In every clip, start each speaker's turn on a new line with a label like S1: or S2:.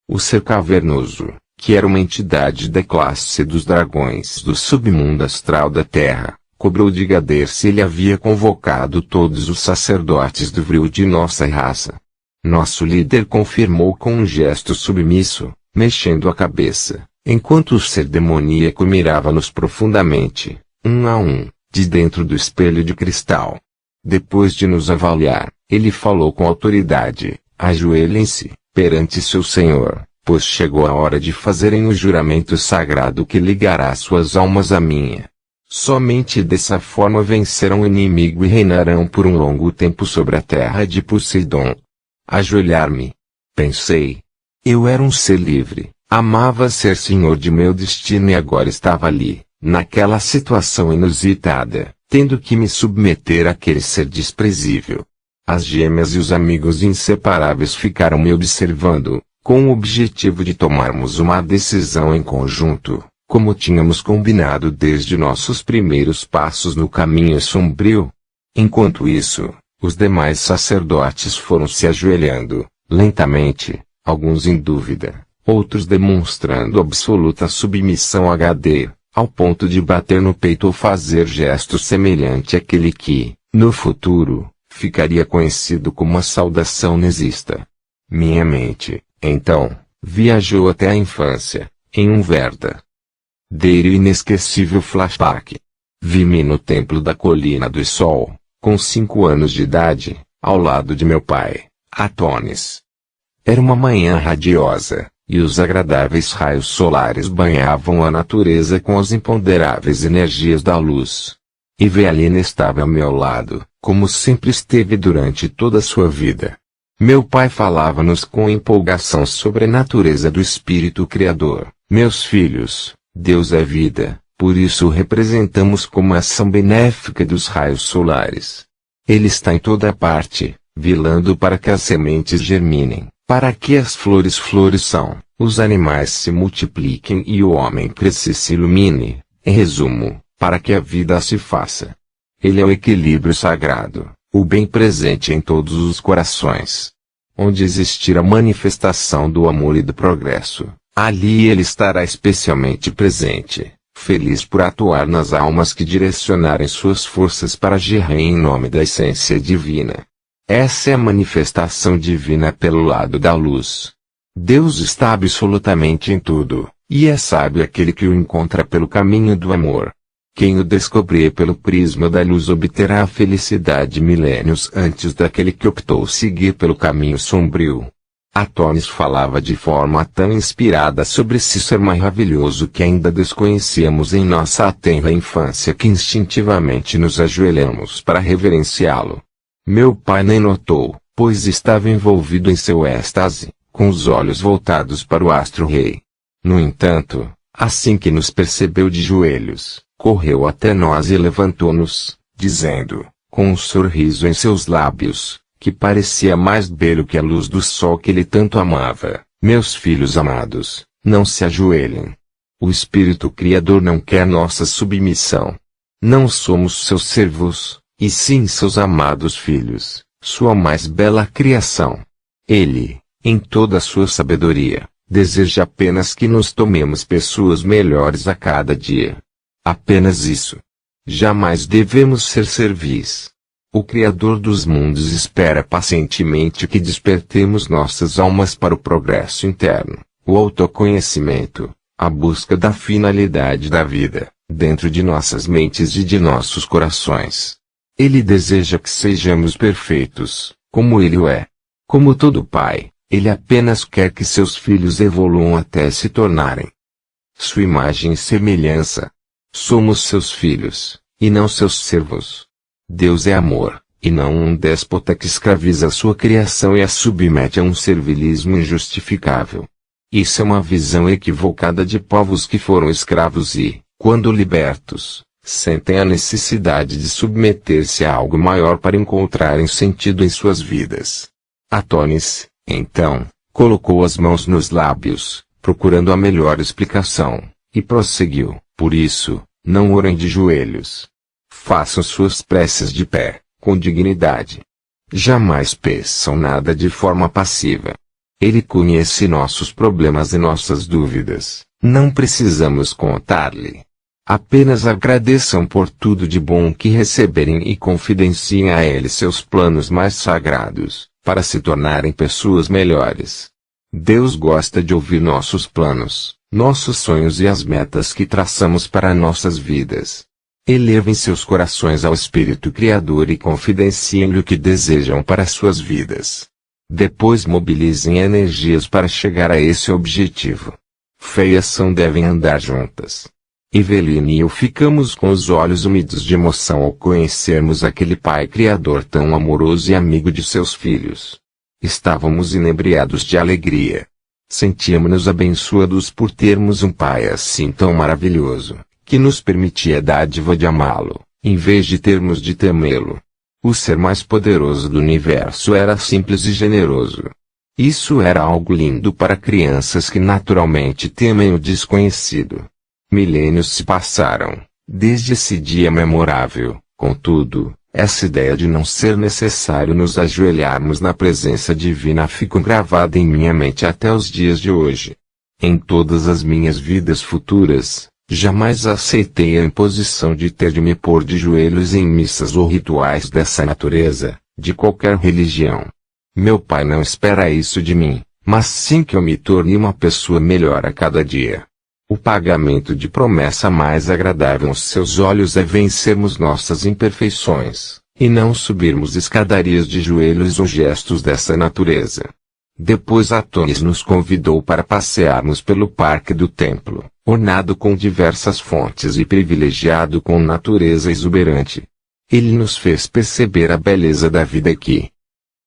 S1: O ser cavernoso, que era uma entidade da classe dos dragões do submundo astral da Terra, cobrou de Gader se ele havia convocado todos os sacerdotes do Vril de nossa raça. Nosso líder confirmou com um gesto submisso, mexendo a cabeça, enquanto o ser demoníaco mirava-nos profundamente, um a um, de dentro do espelho de cristal. Depois de nos avaliar, ele falou com autoridade: ajoelhem-se perante seu Senhor, pois chegou a hora de fazerem o juramento sagrado que ligará suas almas à minha. Somente dessa forma vencerão o inimigo e reinarão por um longo tempo sobre a terra de Poseidon. Ajoelhar-me. Pensei. Eu era um ser livre, amava ser senhor de meu destino e agora estava ali, naquela situação inusitada, tendo que me submeter àquele ser desprezível. As gêmeas e os amigos inseparáveis ficaram me observando, com o objetivo de tomarmos uma decisão em conjunto, como tínhamos combinado desde nossos primeiros passos no caminho sombrio. Enquanto isso, os demais sacerdotes foram se ajoelhando, lentamente, alguns em dúvida, outros demonstrando absoluta submissão a Gader, ao ponto de bater no peito ou fazer gesto semelhante àquele que, no futuro, ficaria conhecido como a saudação nazista. Minha mente, então, viajou até a infância, em um verdadeiro e inesquecível flashback. Vi-me no templo da Colina do Sol, com 5 anos de idade, ao lado de meu pai, Atonis. Era uma manhã radiosa, e os agradáveis raios solares banhavam a natureza com as imponderáveis energias da luz. Evelina estava ao meu lado, como sempre esteve durante toda a sua vida. Meu pai falava-nos com empolgação sobre a natureza do Espírito Criador. Meus filhos, Deus é vida, por isso o representamos como a ação benéfica dos raios solares. Ele está em toda parte, velando para que as sementes germinem, para que as flores floresçam, os animais se multipliquem e o homem cresça e se ilumine, em resumo, para que a vida se faça. Ele é o equilíbrio sagrado, o bem presente em todos os corações. Onde existir a manifestação do amor e do progresso, ali ele estará especialmente presente, feliz por atuar nas almas que direcionarem suas forças para agir em nome da essência divina. Essa é a manifestação divina pelo lado da luz. Deus está absolutamente em tudo, e é sábio aquele que o encontra pelo caminho do amor. Quem o descobrir pelo prisma da luz obterá a felicidade milênios antes daquele que optou seguir pelo caminho sombrio. Atonis falava de forma tão inspirada sobre esse ser maravilhoso que ainda desconhecíamos em nossa tenra infância que instintivamente nos ajoelhamos para reverenciá-lo. Meu pai nem notou, pois estava envolvido em seu êxtase, com os olhos voltados para o astro-rei. No entanto, assim que nos percebeu de joelhos, correu até nós e levantou-nos, dizendo, com um sorriso em seus lábios, que parecia mais belo que a luz do sol que ele tanto amava: meus filhos amados, não se ajoelhem. O Espírito Criador não quer nossa submissão. Não somos seus servos, e sim seus amados filhos, sua mais bela criação. Ele, em toda a sua sabedoria, deseja apenas que nos tomemos pessoas melhores a cada dia. Apenas isso. Jamais devemos ser servis. O Criador dos mundos espera pacientemente que despertemos nossas almas para o progresso interno, o autoconhecimento, a busca da finalidade da vida, dentro de nossas mentes e de nossos corações. Ele deseja que sejamos perfeitos, como ele o é. Como todo pai, ele apenas quer que seus filhos evoluam até se tornarem sua imagem e semelhança. Somos seus filhos, e não seus servos. Deus é amor, e não um déspota que escraviza sua criação e a submete a um servilismo injustificável. Isso é uma visão equivocada de povos que foram escravos e, quando libertos, sentem a necessidade de submeter-se a algo maior para encontrarem sentido em suas vidas. Atonis, então, colocou as mãos nos lábios, procurando a melhor explicação, e prosseguiu: por isso, não orem de joelhos. Façam suas preces de pé, com dignidade. Jamais peçam nada de forma passiva. Ele conhece nossos problemas e nossas dúvidas, não precisamos contar-lhe. Apenas agradeçam por tudo de bom que receberem e confidenciem a Ele seus planos mais sagrados, para se tornarem pessoas melhores. Deus gosta de ouvir nossos planos, nossos sonhos e as metas que traçamos para nossas vidas. Elevem seus corações ao Espírito Criador e confidenciem-lhe o que desejam para suas vidas. Depois mobilizem energias para chegar a esse objetivo. Fé e ação devem andar juntas. Eveline e eu ficamos com os olhos úmidos de emoção ao conhecermos aquele Pai Criador tão amoroso e amigo de seus filhos. Estávamos inebriados de alegria. Sentíamos-nos abençoados por termos um Pai assim tão maravilhoso, que nos permitia a dádiva de amá-lo, em vez de termos de temê-lo. O ser mais poderoso do universo era simples e generoso. Isso era algo lindo para crianças que naturalmente temem o desconhecido. Milênios se passaram, desde esse dia memorável. Contudo, essa ideia de não ser necessário nos ajoelharmos na presença divina ficou gravada em minha mente até os dias de hoje. Em todas as minhas vidas futuras, jamais aceitei a imposição de ter de me pôr de joelhos em missas ou rituais dessa natureza, de qualquer religião. Meu Pai não espera isso de mim, mas sim que eu me torne uma pessoa melhor a cada dia. O pagamento de promessa mais agradável aos seus olhos é vencermos nossas imperfeições, e não subirmos escadarias de joelhos ou gestos dessa natureza. Depois Atonis nos convidou para passearmos pelo parque do templo, ornado com diversas fontes e privilegiado com natureza exuberante. Ele nos fez perceber a beleza da vida aqui.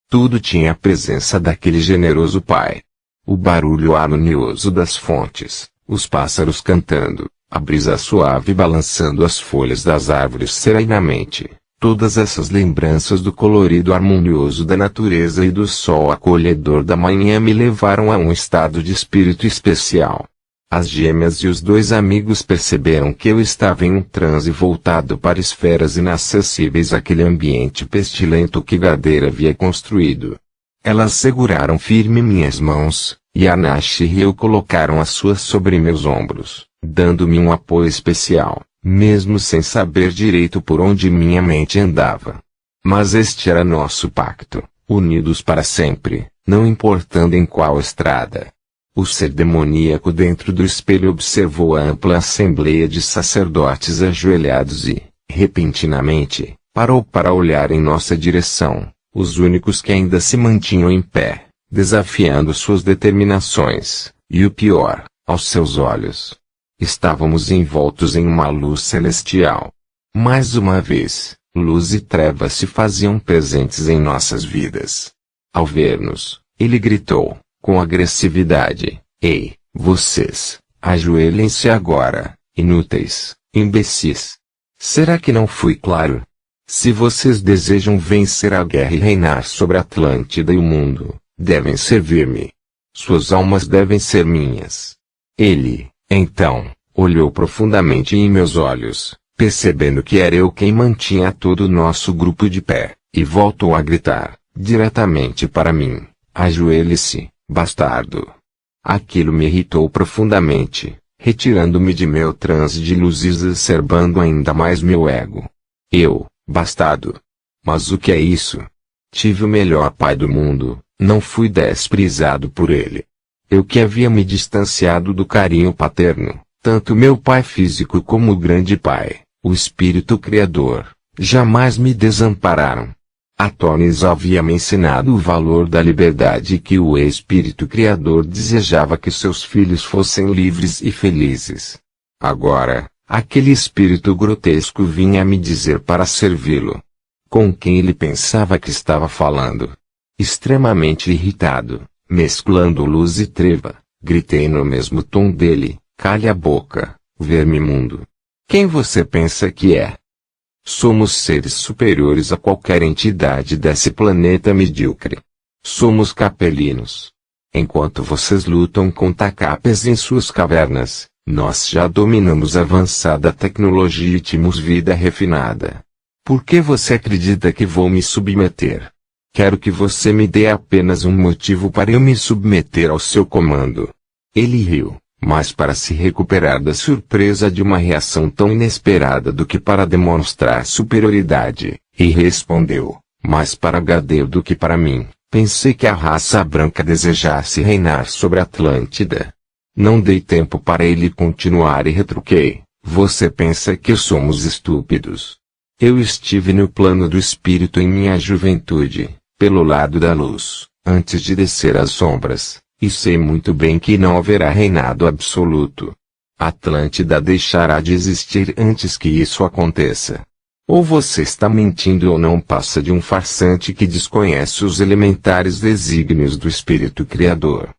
S1: Tudo tinha a presença daquele generoso Pai. O barulho harmonioso das fontes, os pássaros cantando, a brisa suave balançando as folhas das árvores serenamente. Todas essas lembranças do colorido harmonioso da natureza e do sol acolhedor da manhã me levaram a um estado de espírito especial. As gêmeas e os dois amigos perceberam que eu estava em um transe voltado para esferas inacessíveis àquele ambiente pestilento que Gadeira havia construído. Elas seguraram firme minhas mãos, e Anashi e eu colocaram as suas sobre meus ombros, dando-me um apoio especial, mesmo sem saber direito por onde minha mente andava. Mas este era nosso pacto, unidos para sempre, não importando em qual estrada. O ser demoníaco dentro do espelho observou a ampla assembleia de sacerdotes ajoelhados e, repentinamente, parou para olhar em nossa direção, os únicos que ainda se mantinham em pé, desafiando suas determinações, e o pior, aos seus olhos. Estávamos envoltos em uma luz celestial. Mais uma vez, luz e trevas se faziam presentes em nossas vidas. Ao ver-nos, ele gritou, com agressividade: "Ei, vocês, ajoelhem-se agora, inúteis, imbecis. Será que não fui claro? Se vocês desejam vencer a guerra e reinar sobre a Atlântida e o mundo, devem servir-me. Suas almas devem ser minhas." Ele, então, olhou profundamente em meus olhos, percebendo que era eu quem mantinha todo o nosso grupo de pé, e voltou a gritar, diretamente para mim: "Ajoelhe-se, bastardo." Aquilo me irritou profundamente, retirando-me de meu transe de luz e exacerbando ainda mais meu ego. Eu, bastardo? Mas o que é isso? Tive o melhor pai do mundo, não fui desprezado por ele. Eu que havia me distanciado do carinho paterno, tanto meu pai físico como o grande pai, o Espírito Criador, jamais me desampararam. Atonis havia me ensinado o valor da liberdade e que o Espírito Criador desejava que seus filhos fossem livres e felizes. Agora, aquele espírito grotesco vinha me dizer para servi-lo. Com quem ele pensava que estava falando? Extremamente irritado, mesclando luz e treva, gritei no mesmo tom dele: "Cale a boca, verme imundo. Quem você pensa que é? Somos seres superiores a qualquer entidade desse planeta medíocre. Somos capelinos. Enquanto vocês lutam com tacapes em suas cavernas, nós já dominamos avançada tecnologia e temos vida refinada. Por que você acredita que vou me submeter? Quero que você me dê apenas um motivo para eu me submeter ao seu comando. Ele riu, mas para se recuperar da surpresa de uma reação tão inesperada do que para demonstrar superioridade, e respondeu, mais para Gadeer do que para mim, pensei que a raça branca desejasse reinar sobre a Atlântida. Não dei tempo para ele continuar e retruquei, você pensa que somos estúpidos? Eu estive no plano do espírito em minha juventude, pelo lado da luz, antes de descer às sombras, e sei muito bem que não haverá reinado absoluto. Atlântida deixará de existir antes que isso aconteça. Ou você está mentindo ou não passa de um farsante que desconhece os elementares desígnios do Espírito Criador.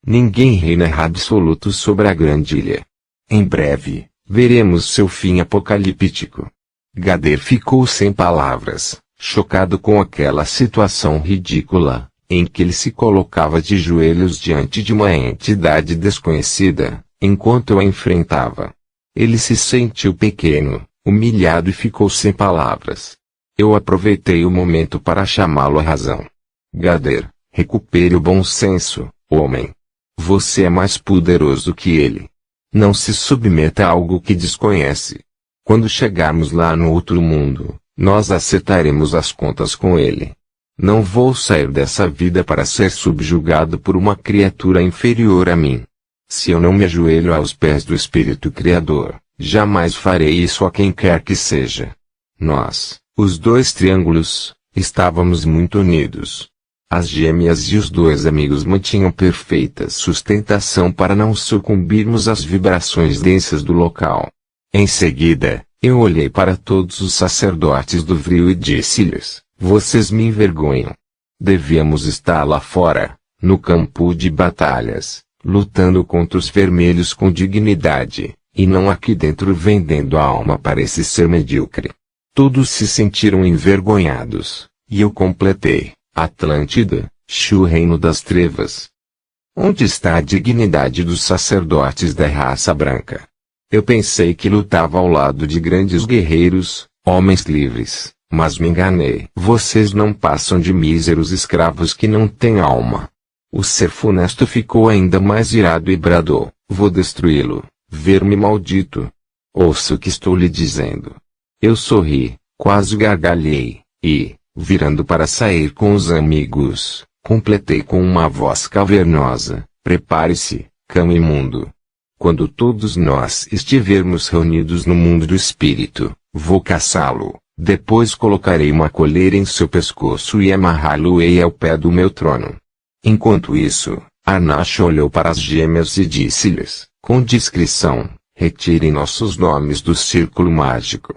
S1: Ninguém reina absoluto sobre a grande ilha. Em breve, veremos seu fim apocalíptico. Gadeer ficou sem palavras, chocado com aquela situação ridícula, em que ele se colocava de joelhos diante de uma entidade desconhecida, enquanto eu a enfrentava. Ele se sentiu pequeno, humilhado e ficou sem palavras. Eu aproveitei o momento para chamá-lo à razão. Gadeer, recupere o bom senso, homem. Você é mais poderoso que ele. Não se submeta a algo que desconhece. Quando chegarmos lá no outro mundo, nós acertaremos as contas com ele. Não vou sair dessa vida para ser subjugado por uma criatura inferior a mim. Se eu não me ajoelho aos pés do Espírito Criador, jamais farei isso a quem quer que seja. Nós, os dois triângulos, estávamos muito unidos. As gêmeas e os dois amigos mantinham perfeita sustentação para não sucumbirmos às vibrações densas do local. Em seguida, eu olhei para todos os sacerdotes do Vril e disse-lhes, vocês me envergonham. Devíamos estar lá fora, no campo de batalhas, lutando contra os vermelhos com dignidade, e não aqui dentro vendendo a alma para esse ser medíocre. Todos se sentiram envergonhados, e eu completei, Atlântida, o reino das trevas. Onde está a dignidade dos sacerdotes da raça branca? Eu pensei que lutava ao lado de grandes guerreiros, homens livres, mas me enganei. Vocês não passam de míseros escravos que não têm alma. O ser funesto ficou ainda mais irado e bradou, vou destruí-lo, ver-me maldito. Ouça o que estou lhe dizendo. Eu sorri, quase gargalhei, e, virando para sair com os amigos, completei com uma voz cavernosa, prepare-se, cão imundo. Quando todos nós estivermos reunidos no mundo do espírito, vou caçá-lo, depois colocarei uma coleira em seu pescoço e amarrá-lo-ei ao pé do meu trono. Enquanto isso, Arnash olhou para as gêmeas e disse-lhes, com discrição, retirem nossos nomes do círculo mágico.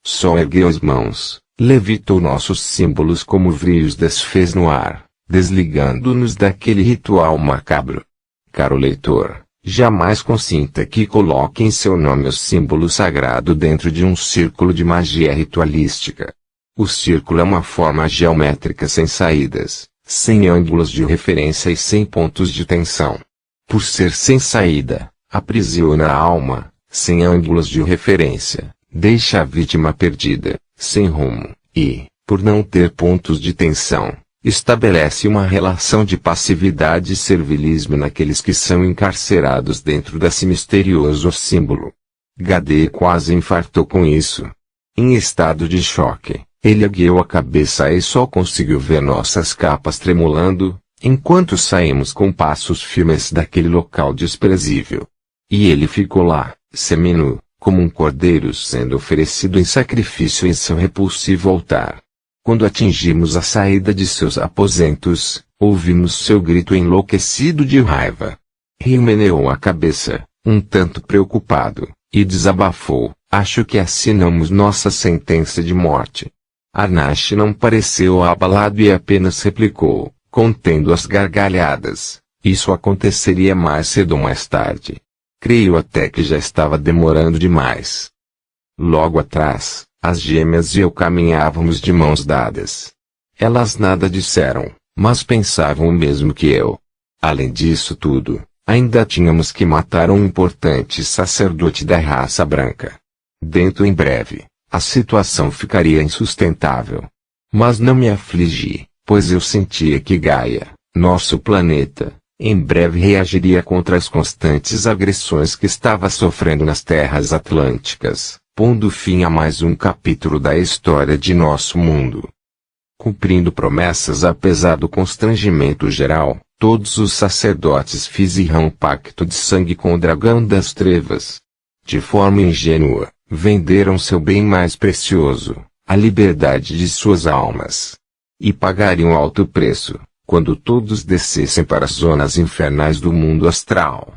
S1: Sol ergueu as mãos, levitou nossos símbolos como vrios desfez no ar, desligando-nos daquele ritual macabro. Caro leitor, jamais consinta que coloquem seu nome o símbolo sagrado dentro de um círculo de magia ritualística. O círculo é uma forma geométrica sem saídas, sem ângulos de referência e sem pontos de tensão. Por ser sem saída, aprisiona a alma, sem ângulos de referência, deixa a vítima perdida, sem rumo, e, por não ter pontos de tensão, estabelece uma relação de passividade e servilismo naqueles que são encarcerados dentro desse misterioso símbolo. Gadeer quase infartou com isso. Em estado de choque, ele ergueu a cabeça e só conseguiu ver nossas capas tremulando, enquanto saímos com passos firmes daquele local desprezível. E ele ficou lá, seminu, como um cordeiro sendo oferecido em sacrifício em seu repulsivo altar. Quando atingimos a saída de seus aposentos, ouvimos seu grito enlouquecido de raiva. Rio meneou a cabeça, um tanto preocupado, e desabafou, acho que assinamos nossa sentença de morte. Arnash não pareceu abalado e apenas replicou, contendo as gargalhadas, isso aconteceria mais cedo ou mais tarde. Creio até que já estava demorando demais. Logo atrás, as gêmeas e eu caminhávamos de mãos dadas. Elas nada disseram, mas pensavam o mesmo que eu. Além disso tudo, ainda tínhamos que matar um importante sacerdote da raça branca. Dentro em breve, a situação ficaria insustentável. Mas não me afligi, pois eu sentia que Gaia, nosso planeta, em breve reagiria contra as constantes agressões que estava sofrendo nas terras atlânticas, pondo fim a mais um capítulo da história de nosso mundo. Cumprindo promessas apesar do constrangimento geral, todos os sacerdotes fizeram um pacto de sangue com o dragão das trevas. De forma ingênua, venderam seu bem mais precioso, a liberdade de suas almas. E pagariam alto preço, quando todos descessem para as zonas infernais do mundo astral.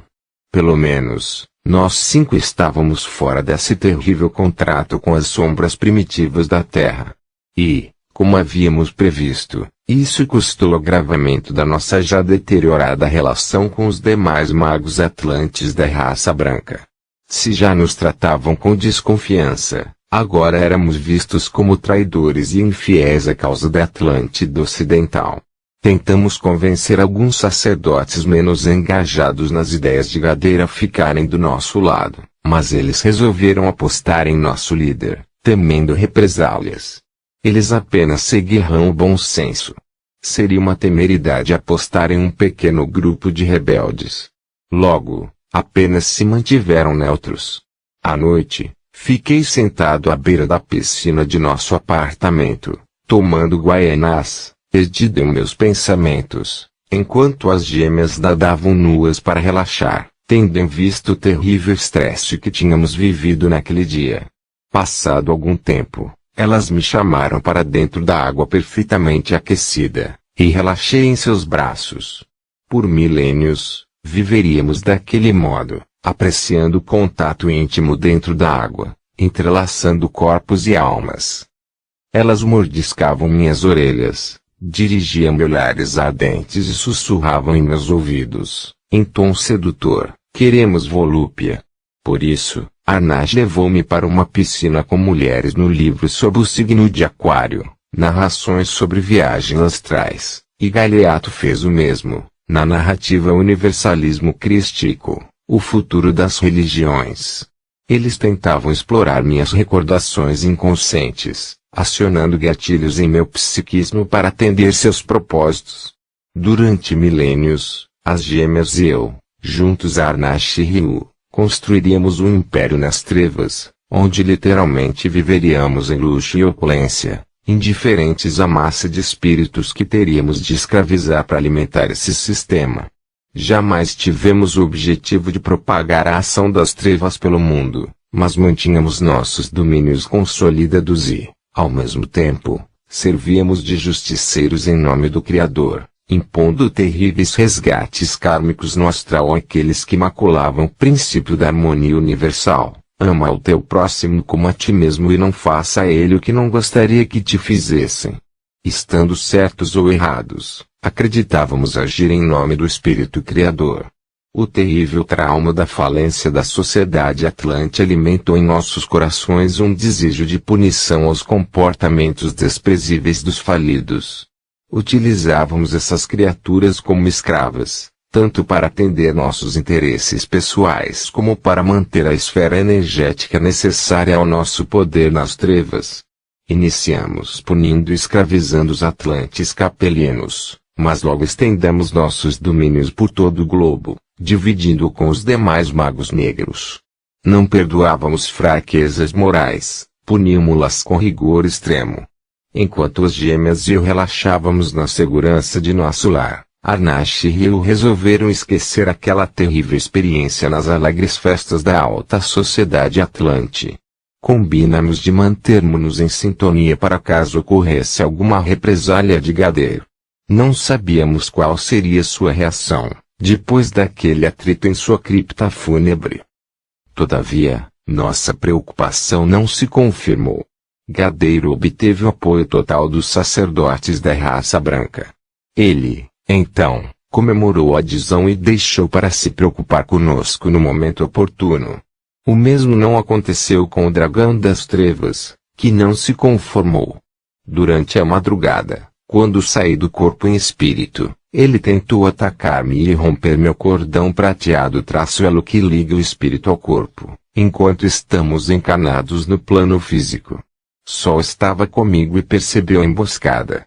S1: Pelo menos, nós 5 estávamos fora desse terrível contrato com as sombras primitivas da Terra. E, como havíamos previsto, isso custou o agravamento da nossa já deteriorada relação com os demais magos atlantes da raça branca. Se já nos tratavam com desconfiança, agora éramos vistos como traidores e infiéis à causa da Atlântida Ocidental. Tentamos convencer alguns sacerdotes menos engajados nas ideias de Gadeir a ficarem do nosso lado, mas eles resolveram apostar em nosso líder, temendo represálias. Eles apenas seguirão o bom senso. Seria uma temeridade apostar em um pequeno grupo de rebeldes. Logo, apenas se mantiveram neutros. À noite, fiquei sentado à beira da piscina de nosso apartamento, tomando guaianás, perdido em meus pensamentos, enquanto as gêmeas nadavam nuas para relaxar, tendo em vista o terrível estresse que tínhamos vivido naquele dia. Passado algum tempo, elas me chamaram para dentro da água perfeitamente aquecida, e relaxei em seus braços. Por milênios, viveríamos daquele modo, apreciando o contato íntimo dentro da água, entrelaçando corpos e almas. Elas mordiscavam minhas orelhas, dirigiam-me olhares ardentes e sussurravam em meus ouvidos, em tom sedutor: queremos volúpia. Por isso, Arnash levou-me para uma piscina com mulheres no livro sobre o signo de Aquário, narrações sobre viagens astrais, e Galeato fez o mesmo, na narrativa Universalismo Crístico, o futuro das religiões. Eles tentavam explorar minhas recordações inconscientes, acionando gatilhos em meu psiquismo para atender seus propósitos. Durante milênios, as gêmeas e eu, juntos a Arnash e Ryu, construiríamos um império nas trevas, onde literalmente viveríamos em luxo e opulência, indiferentes à massa de espíritos que teríamos de escravizar para alimentar esse sistema. Jamais tivemos o objetivo de propagar a ação das trevas pelo mundo, mas mantínhamos nossos domínios consolidados e, ao mesmo tempo, servíamos de justiceiros em nome do Criador, impondo terríveis resgates kármicos no astral àqueles que maculavam o princípio da harmonia universal. Ama o teu próximo como a ti mesmo e não faça a ele o que não gostaria que te fizessem. Estando certos ou errados, acreditávamos agir em nome do Espírito Criador. O terrível trauma da falência da sociedade atlante alimentou em nossos corações um desejo de punição aos comportamentos desprezíveis dos falidos. Utilizávamos essas criaturas como escravas, tanto para atender nossos interesses pessoais como para manter a esfera energética necessária ao nosso poder nas trevas. Iniciamos punindo e escravizando os atlantes capelinos, mas logo estendemos nossos domínios por todo o globo, dividindo-o com os demais magos negros. Não perdoávamos fraquezas morais, puníamos-las com rigor extremo. Enquanto as gêmeas e eu relaxávamos na segurança de nosso lar, Arnash e Ryu resolveram esquecer aquela terrível experiência nas alegres festas da alta sociedade atlante. Combinamos de mantermos-nos em sintonia para caso ocorresse alguma represália de Gadeir. Não sabíamos qual seria sua reação, depois daquele atrito em sua cripta fúnebre. Todavia, nossa preocupação não se confirmou. Gadeir obteve o apoio total dos sacerdotes da raça branca. Ele, então, comemorou a adesão e deixou para se preocupar conosco no momento oportuno. O mesmo não aconteceu com o dragão das trevas, que não se conformou. Durante a madrugada, quando saí do corpo em espírito, ele tentou atacar-me e romper meu cordão prateado traço-elo que liga o espírito ao corpo, enquanto estamos encarnados no plano físico. Sol estava comigo e percebeu a emboscada.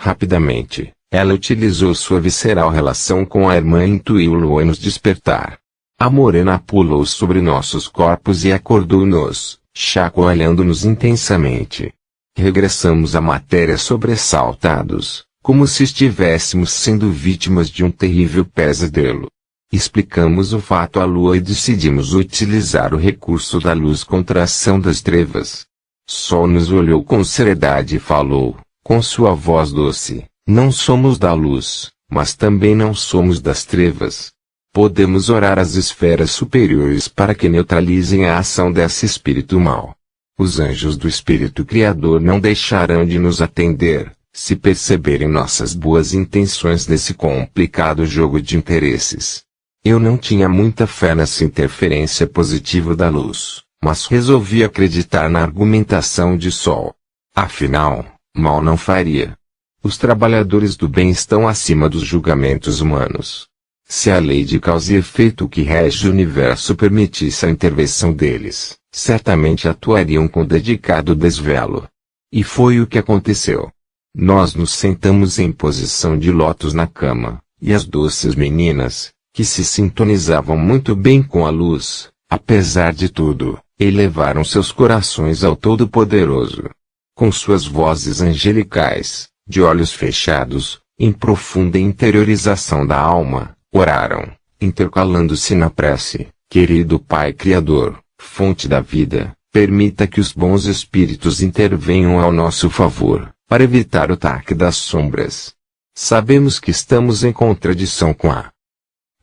S1: Rapidamente, ela utilizou sua visceral relação com a irmã e intuiu-lo em nos despertar. A morena pulou sobre nossos corpos e acordou-nos, chacoalhando-nos intensamente. Regressamos à matéria sobressaltados, como se estivéssemos sendo vítimas de um terrível pesadelo. Explicamos o fato à lua e decidimos utilizar o recurso da luz contra a ação das trevas. Sol nos olhou com seriedade e falou, com sua voz doce, não somos da luz, mas também não somos das trevas. Podemos orar às esferas superiores para que neutralizem a ação desse espírito mau. Os anjos do Espírito Criador não deixarão de nos atender, se perceberem nossas boas intenções nesse complicado jogo de interesses. Eu não tinha muita fé nessa interferência positiva da luz, mas resolvi acreditar na argumentação de Sol. Afinal, mal não faria. Os trabalhadores do bem estão acima dos julgamentos humanos. Se a lei de causa e efeito que rege o universo permitisse a intervenção deles, certamente atuariam com dedicado desvelo. E foi o que aconteceu. Nós nos sentamos em posição de lótus na cama, e as doces meninas, que se sintonizavam muito bem com a luz, apesar de tudo, elevaram seus corações ao Todo-Poderoso. Com suas vozes angelicais, de olhos fechados, em profunda interiorização da alma, oraram, intercalando-se na prece: querido Pai Criador, fonte da vida, permita que os bons espíritos intervenham ao nosso favor, para evitar o ataque das sombras. Sabemos que estamos em contradição com a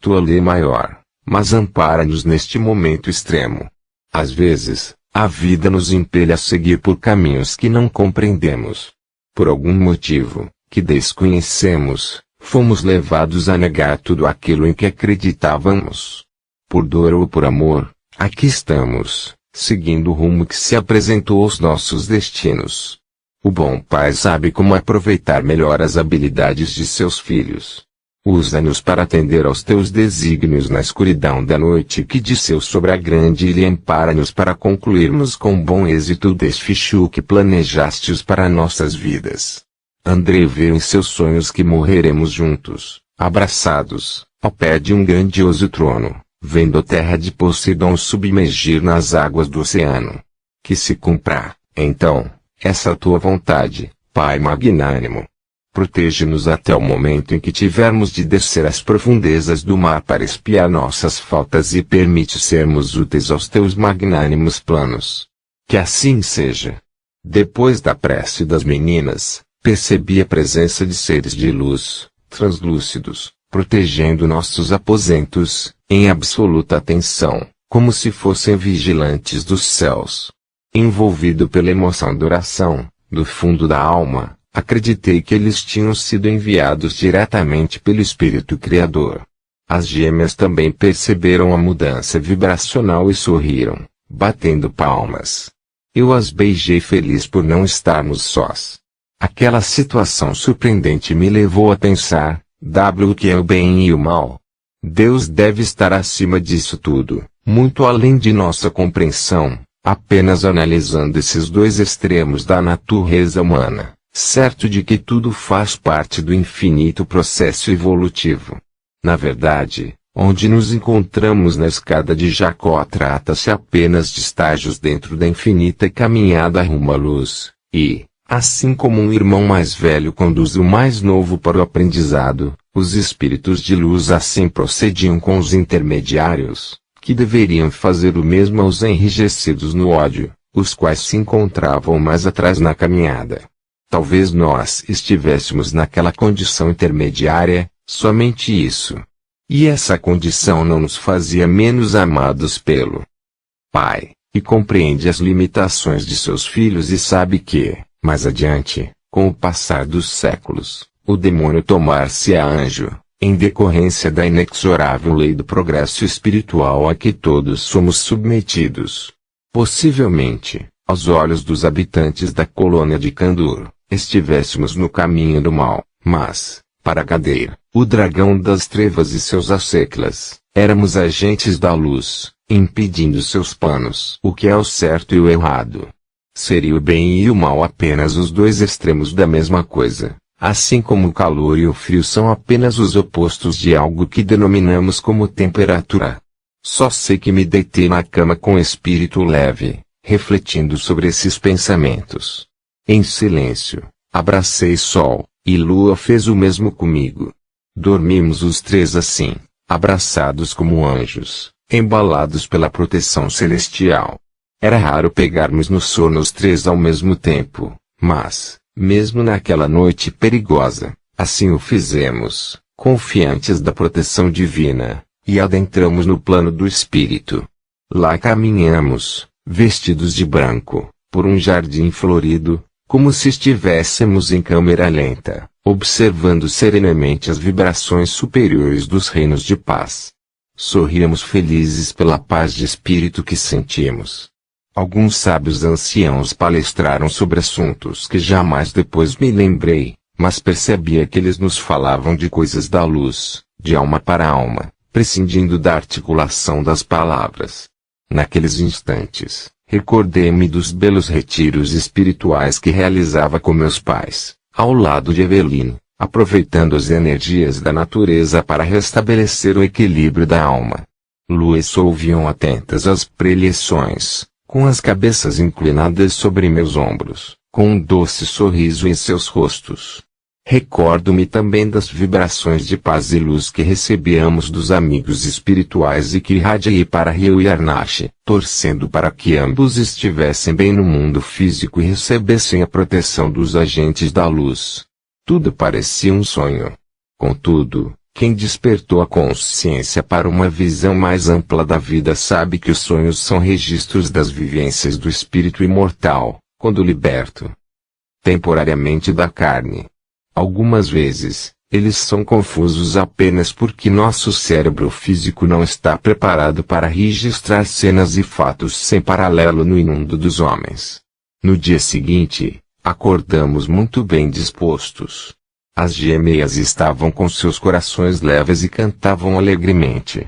S1: tua lei maior, mas ampara-nos neste momento extremo. Às vezes, a vida nos impele a seguir por caminhos que não compreendemos. Por algum motivo, que desconhecemos, fomos levados a negar tudo aquilo em que acreditávamos. Por dor ou por amor, aqui estamos, seguindo o rumo que se apresentou aos nossos destinos. O bom Pai sabe como aproveitar melhor as habilidades de seus filhos. Usa-nos para atender aos teus desígnios na escuridão da noite que desceu sobre a grande ilha e ampara-nos para concluirmos com bom êxito o desfecho que planejastes para nossas vidas. André vê em seus sonhos que morreremos juntos, abraçados, ao pé de um grandioso trono, vendo a terra de Poseidon submergir nas águas do oceano. Que se cumpra, então, essa tua vontade, Pai magnânimo. Protege-nos até o momento em que tivermos de descer às profundezas do mar para expiar nossas faltas e permite sermos úteis aos teus magnânimos planos. Que assim seja. Depois da prece das meninas, percebi a presença de seres de luz, translúcidos, protegendo nossos aposentos, em absoluta atenção, como se fossem vigilantes dos céus. Envolvido pela emoção da oração, do fundo da alma, acreditei que eles tinham sido enviados diretamente pelo Espírito Criador. As gêmeas também perceberam a mudança vibracional e sorriram, batendo palmas. Eu as beijei feliz por não estarmos sós. Aquela situação surpreendente me levou a pensar, o que é o bem e o mal? Deus deve estar acima disso tudo, muito além de nossa compreensão, apenas analisando esses dois extremos da natureza humana. Certo de que tudo faz parte do infinito processo evolutivo. Na verdade, onde nos encontramos na escada de Jacó trata-se apenas de estágios dentro da infinita caminhada rumo à luz, e, assim como um irmão mais velho conduz o mais novo para o aprendizado, os espíritos de luz assim procediam com os intermediários, que deveriam fazer o mesmo aos enrijecidos no ódio, os quais se encontravam mais atrás na caminhada. Talvez nós estivéssemos naquela condição intermediária, somente isso. E essa condição não nos fazia menos amados pelo Pai, e compreende as limitações de seus filhos e sabe que, mais adiante, com o passar dos séculos, o demônio tomar-se-á anjo, em decorrência da inexorável lei do progresso espiritual a que todos somos submetidos. Possivelmente, aos olhos dos habitantes da colônia de Kandur, estivéssemos no caminho do mal, mas, para Gadeir, o dragão das trevas e seus asseclas, éramos agentes da luz, impedindo seus planos. O que é o certo e o errado? Seria o bem e o mal apenas os dois extremos da mesma coisa, Assim como o calor e o frio são apenas os opostos de algo que denominamos como temperatura. Só sei que me deitei na cama com espírito leve, refletindo sobre esses pensamentos. Em silêncio, abracei Sol, e Lua fez o mesmo comigo. Dormimos os três assim, abraçados como anjos, embalados pela proteção celestial. Era raro pegarmos no sono os três ao mesmo tempo, mas, mesmo naquela noite perigosa, assim o fizemos, confiantes da proteção divina, e adentramos no plano do espírito. Lá caminhamos, vestidos de branco, por um jardim florido, como se estivéssemos em câmera lenta, observando serenamente as vibrações superiores dos reinos de paz. Sorríamos felizes pela paz de espírito que sentimos. Alguns sábios anciãos palestraram sobre assuntos que jamais depois me lembrei, mas percebia que eles nos falavam de coisas da luz, de alma para alma, prescindindo da articulação das palavras. Naqueles instantes, recordei-me dos belos retiros espirituais que realizava com meus pais, ao lado de Eveline, aproveitando as energias da natureza para restabelecer o equilíbrio da alma. Lua e Sol ouviam atentas às preleções, com as cabeças inclinadas sobre meus ombros, com um doce sorriso em seus rostos. Recordo-me também das vibrações de paz e luz que recebíamos dos amigos espirituais e que irradiei para Rio e Arnache, torcendo para que ambos estivessem bem no mundo físico e recebessem a proteção dos agentes da luz. Tudo parecia um sonho. Contudo, quem despertou a consciência para uma visão mais ampla da vida sabe que os sonhos são registros das vivências do espírito imortal, quando liberto temporariamente da carne. Algumas vezes, eles são confusos apenas porque nosso cérebro físico não está preparado para registrar cenas e fatos sem paralelo no imundo dos homens. No dia seguinte, acordamos muito bem dispostos. As gêmeas estavam com seus corações leves e cantavam alegremente.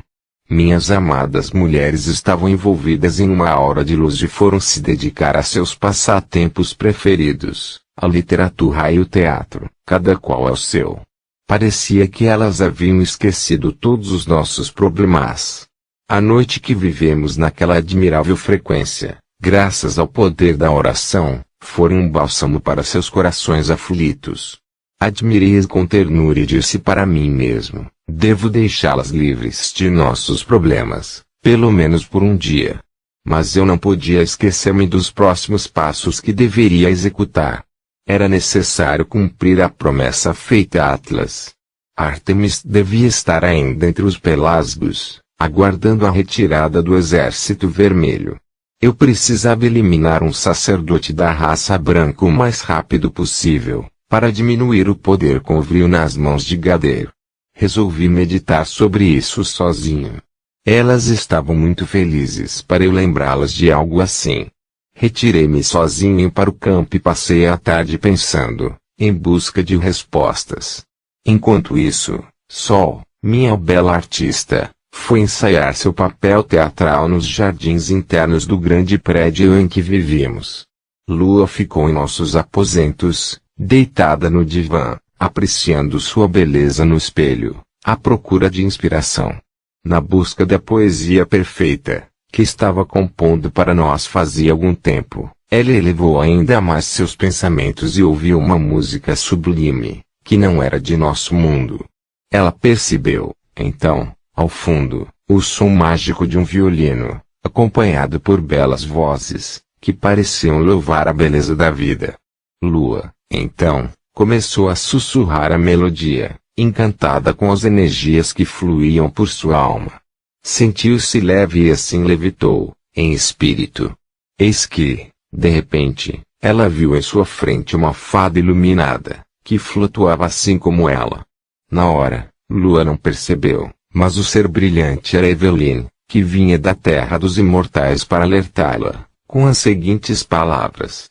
S1: Minhas amadas mulheres estavam envolvidas em uma aura de luz e foram se dedicar a seus passatempos preferidos, a literatura e o teatro, cada qual ao seu. Parecia que elas haviam esquecido todos os nossos problemas. A noite que vivemos naquela admirável frequência, graças ao poder da oração, foi um bálsamo para seus corações aflitos. Admirei-as com ternura e disse para mim mesmo, devo deixá-las livres de nossos problemas, pelo menos por um dia. Mas eu não podia esquecer-me dos próximos passos que deveria executar. Era necessário cumprir a promessa feita a Atlas. Ártemis devia estar ainda entre os Pelasgos, aguardando a retirada do Exército Vermelho. Eu precisava eliminar um sacerdote da raça branca o mais rápido possível, para diminuir o poder convívio nas mãos de Gader. Resolvi meditar sobre isso sozinho. Elas estavam muito felizes para eu lembrá-las de algo assim. Retirei-me sozinho para o campo e passei a tarde pensando, em busca de respostas. Enquanto isso, Sol, minha bela artista, foi ensaiar seu papel teatral nos jardins internos do grande prédio em que vivíamos. Lua ficou em nossos aposentos, deitada no divã, apreciando sua beleza no espelho, à procura de inspiração. Na busca da poesia perfeita, que estava compondo para nós fazia algum tempo, ela elevou ainda mais seus pensamentos e ouviu uma música sublime, que não era de nosso mundo. Ela percebeu, então, ao fundo, o som mágico de um violino, acompanhado por belas vozes, que pareciam louvar a beleza da vida. Lua, então, começou a sussurrar a melodia, encantada com as energias que fluíam por sua alma. Sentiu-se leve e assim levitou, em espírito. Eis que, de repente, ela viu em sua frente uma fada iluminada, que flutuava assim como ela. Na hora, Lua não percebeu, mas o ser brilhante era Eveline, que vinha da terra dos imortais para alertá-la, com as seguintes palavras.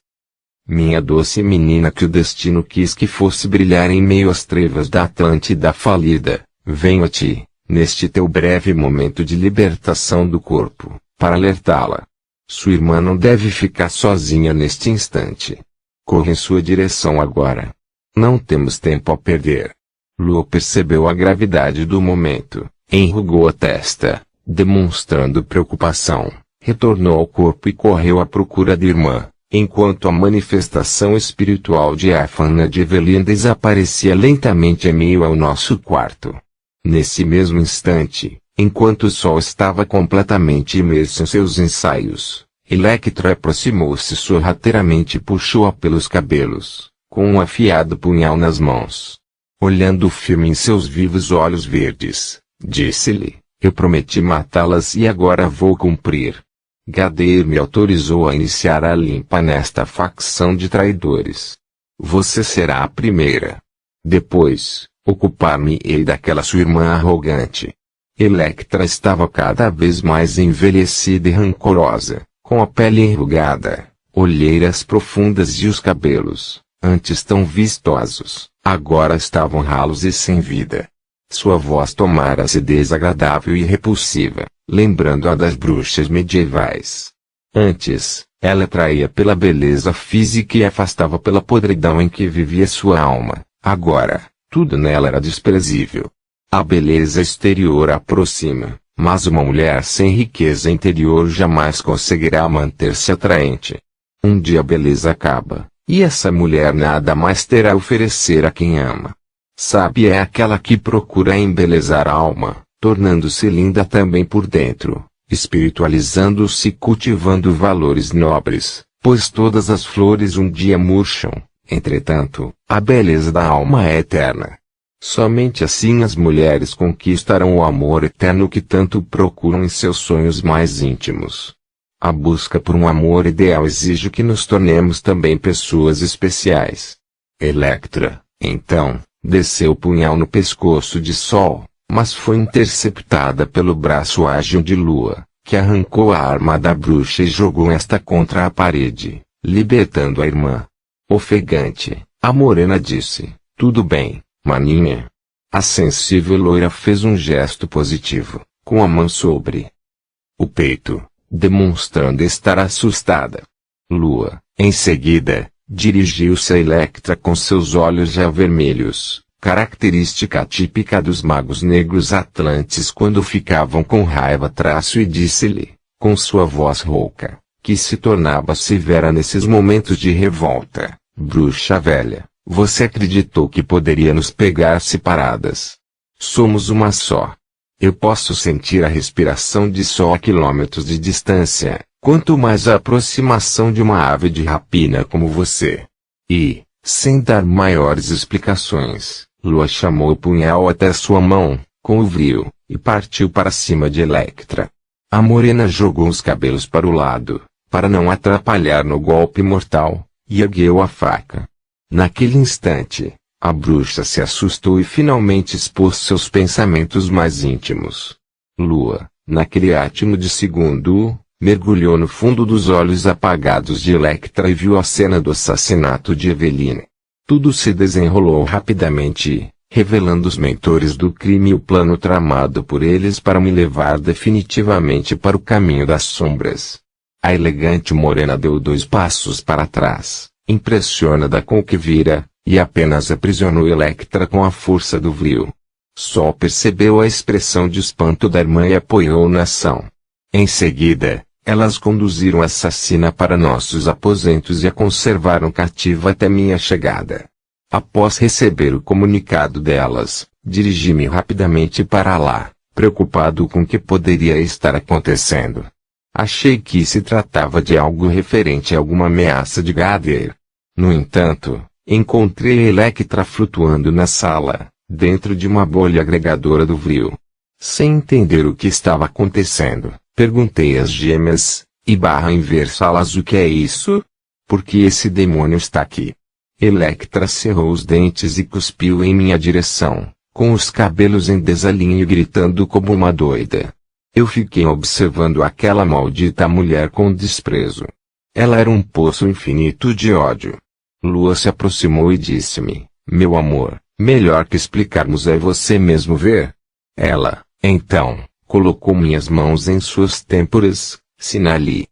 S1: Minha doce menina que o destino quis que fosse brilhar em meio às trevas da Atlântida falida, venho a ti, neste teu breve momento de libertação do corpo, para alertá-la. Sua irmã não deve ficar sozinha neste instante. Corra em sua direção agora. Não temos tempo a perder. Lua percebeu a gravidade do momento, enrugou a testa, demonstrando preocupação, retornou ao corpo e correu à procura da irmã, enquanto a manifestação espiritual diáfana de Evelyn desaparecia lentamente em meio ao nosso quarto. Nesse mesmo instante, enquanto o sol estava completamente imerso em seus ensaios, Electra aproximou-se sorrateiramente e puxou-a pelos cabelos, com um afiado punhal nas mãos. Olhando o filme em seus vivos olhos verdes, disse-lhe: eu prometi matá-las e agora vou cumprir. Gadeir me autorizou a iniciar a limpa nesta facção de traidores. Você será a primeira. Depois, ocupar-me-ei daquela sua irmã arrogante. Electra estava cada vez mais envelhecida e rancorosa, com a pele enrugada, olheiras profundas e os cabelos, antes tão vistosos, agora estavam ralos e sem vida. Sua voz tomara-se desagradável e repulsiva, lembrando a das bruxas medievais. Antes, ela atraía pela beleza física e afastava pela podridão em que vivia sua alma. Agora, tudo nela era desprezível. A beleza exterior a aproxima, mas uma mulher sem riqueza interior jamais conseguirá manter-se atraente. Um dia a beleza acaba, e essa mulher nada mais terá a oferecer a quem ama. Sábia é aquela que procura embelezar a alma, tornando-se linda também por dentro, espiritualizando-se e cultivando valores nobres, pois todas as flores um dia murcham, entretanto, a beleza da alma é eterna. Somente assim as mulheres conquistarão o amor eterno que tanto procuram em seus sonhos mais íntimos. A busca por um amor ideal exige que nos tornemos também pessoas especiais. Electra, então, desceu o punhal no pescoço de Sol, mas foi interceptada pelo braço ágil de Lua, que arrancou a arma da bruxa e jogou esta contra a parede, libertando a irmã. Ofegante, a morena disse: tudo bem, maninha. A sensível loira fez um gesto positivo, com a mão sobre o peito, demonstrando estar assustada. Lua, em seguida, dirigiu-se a Electra com seus olhos já vermelhos, característica típica dos magos negros atlantes quando ficavam com raiva, e disse-lhe, com sua voz rouca, que se tornava severa nesses momentos de revolta: bruxa velha, você acreditou que poderia nos pegar separadas? Somos uma só. Eu posso sentir a respiração de Sol a quilômetros de distância, quanto mais a aproximação de uma ave de rapina como você. E, sem dar maiores explicações, Lua chamou o punhal até sua mão, com o vril, e partiu para cima de Electra. A morena jogou os cabelos para o lado, para não atrapalhar no golpe mortal, e ergueu a faca. Naquele instante, a bruxa se assustou e finalmente expôs seus pensamentos mais íntimos. Lua, naquele átimo de segundo, mergulhou no fundo dos olhos apagados de Electra e viu a cena do assassinato de Evelyn. Tudo se desenrolou rapidamente, revelando os mentores do crime e o plano tramado por eles para me levar definitivamente para o caminho das sombras. A elegante morena deu 2 passos para trás, impressionada com o que vira, e apenas aprisionou Electra com a força do vril. Sol percebeu a expressão de espanto da irmã e apoiou na ação. Em seguida, elas conduziram a assassina para nossos aposentos e a conservaram cativa até minha chegada. Após receber o comunicado delas, dirigi-me rapidamente para lá, preocupado com o que poderia estar acontecendo. Achei que se tratava de algo referente a alguma ameaça de Gadeir. No entanto, encontrei Electra flutuando na sala, dentro de uma bolha agregadora do vril. Sem entender o que estava acontecendo, perguntei às gêmeas, /inversá-las o que é isso? Por que esse demônio está aqui? Electra cerrou os dentes e cuspiu em minha direção, com os cabelos em desalinho e gritando como uma doida. Eu fiquei observando aquela maldita mulher com desprezo. Ela era um poço infinito de ódio. Lua se aproximou e disse-me: meu amor, melhor que explicarmos é você mesmo ver. Ela, então, colocou minhas mãos em suas têmporas, sinalizando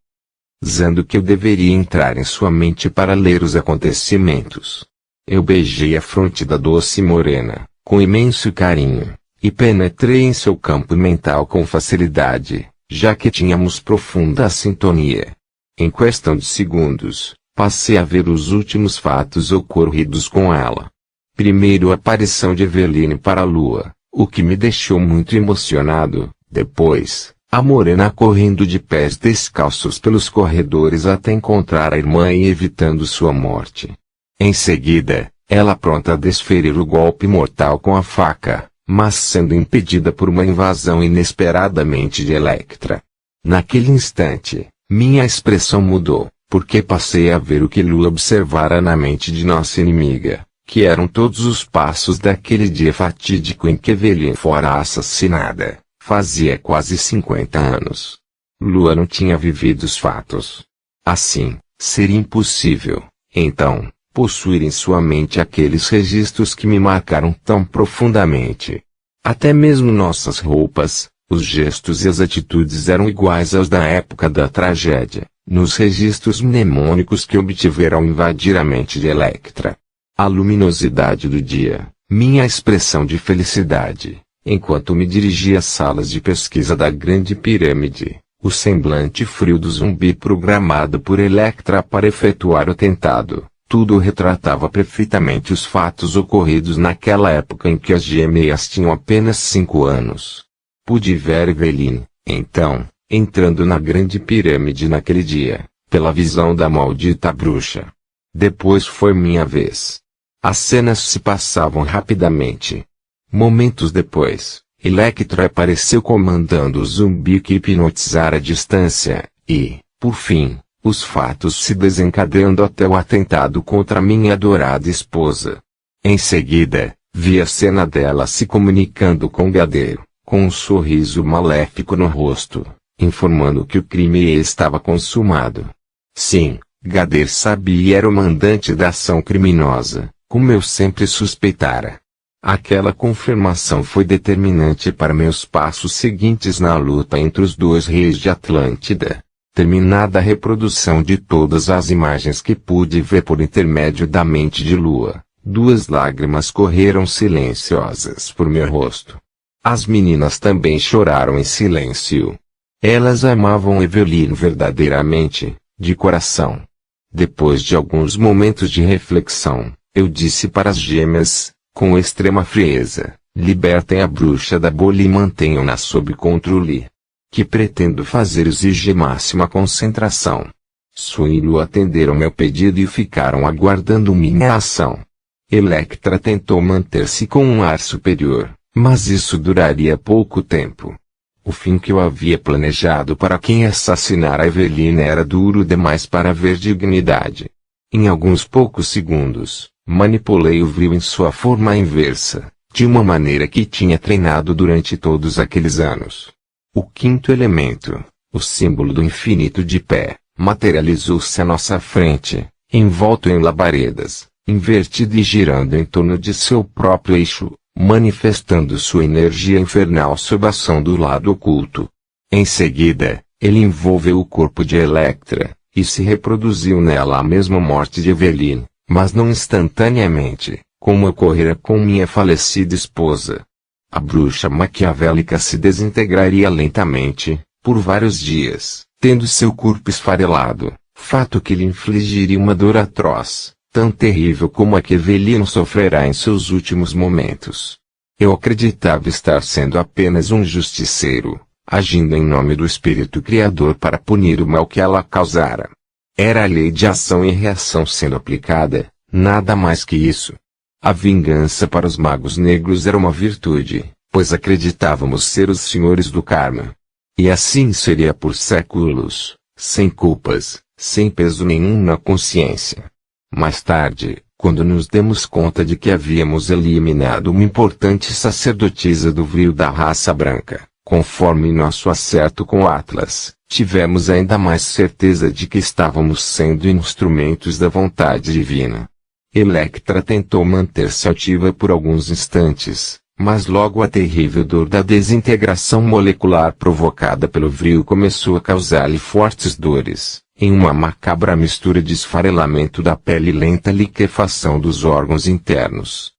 S1: que eu deveria entrar em sua mente para ler os acontecimentos. Eu beijei a fronte da doce morena, com imenso carinho, e penetrei em seu campo mental com facilidade, já que tínhamos profunda sintonia. Em questão de segundos, passei a ver os últimos fatos ocorridos com ela. Primeiro a aparição de Eveline para a lua, o que me deixou muito emocionado. Depois, a morena correndo de pés descalços pelos corredores até encontrar a irmã e evitando sua morte. Em seguida, ela pronta a desferir o golpe mortal com a faca, mas sendo impedida por uma invasão inesperadamente de Electra. Naquele instante, minha expressão mudou, porque passei a ver o que Lua observara na mente de nossa inimiga, que eram todos os passos daquele dia fatídico em que Eveline fora assassinada, fazia quase 50 anos. Lua não tinha vivido os fatos. Assim, seria impossível, então, possuir em sua mente aqueles registros que me marcaram tão profundamente. Até mesmo nossas roupas, os gestos e as atitudes eram iguais aos da época da tragédia, nos registros mnemônicos que obtiveram ao invadir a mente de Electra. A luminosidade do dia, minha expressão de felicidade, enquanto me dirigia às salas de pesquisa da Grande Pirâmide, o semblante frio do zumbi programado por Electra para efetuar o atentado. Tudo retratava perfeitamente os fatos ocorridos naquela época em que as gêmeas tinham apenas 5 anos. Pude ver Eveline, então, entrando na Grande Pirâmide naquele dia, pela visão da maldita bruxa. Depois foi minha vez. As cenas se passavam rapidamente. Momentos depois, Electra apareceu comandando o zumbi que hipnotizara a distância, e, por fim, os fatos se desencadeando até o atentado contra minha adorada esposa. Em seguida, vi a cena dela se comunicando com Gadeiro, com um sorriso maléfico no rosto, informando que o crime estava consumado. Sim, Gadeiro sabia e era o mandante da ação criminosa, como eu sempre suspeitara. Aquela confirmação foi determinante para meus passos seguintes na luta entre os dois reis de Atlântida. Terminada a reprodução de todas as imagens que pude ver por intermédio da mente de Lua, 2 lágrimas correram silenciosas por meu rosto. As meninas também choraram em silêncio. Elas amavam Eveline verdadeiramente, de coração. Depois de alguns momentos de reflexão, eu disse para as gêmeas, com extrema frieza, libertem a bruxa da bolha e mantenham-na sob controle. Que pretendo fazer exige máxima concentração. Sun e Lu atenderam meu pedido e ficaram aguardando minha ação. Electra tentou manter-se com um ar superior, mas isso duraria pouco tempo. O fim que eu havia planejado para quem assassinara Eveline era duro demais para ver dignidade. Em alguns poucos segundos, manipulei o Vril em sua forma inversa, de uma maneira que tinha treinado durante todos aqueles anos. O quinto elemento, o símbolo do infinito de pé, materializou-se à nossa frente, envolto em labaredas, invertido e girando em torno de seu próprio eixo, manifestando sua energia infernal sob a ação do lado oculto. Em seguida, ele envolveu o corpo de Electra, e se reproduziu nela a mesma morte de Eveline, mas não instantaneamente, como ocorrera com minha falecida esposa. A bruxa maquiavélica se desintegraria lentamente, por vários dias, tendo seu corpo esfarelado, fato que lhe infligiria uma dor atroz, tão terrível como a que Eveline sofrerá em seus últimos momentos. Eu acreditava estar sendo apenas um justiceiro, agindo em nome do espírito criador para punir o mal que ela causara. Era a lei de ação e reação sendo aplicada, nada mais que isso. A vingança para os magos negros era uma virtude, pois acreditávamos ser os senhores do karma. E assim seria por séculos, sem culpas, sem peso nenhum na consciência. Mais tarde, quando nos demos conta de que havíamos eliminado uma importante sacerdotisa do Vril da raça branca, conforme nosso acerto com Atlas, tivemos ainda mais certeza de que estávamos sendo instrumentos da vontade divina. Electra tentou manter-se ativa por alguns instantes, Mas logo a terrível dor da desintegração molecular provocada pelo vril começou a causar-lhe fortes dores, em uma macabra mistura de esfarelamento da pele e lenta liquefação dos órgãos internos.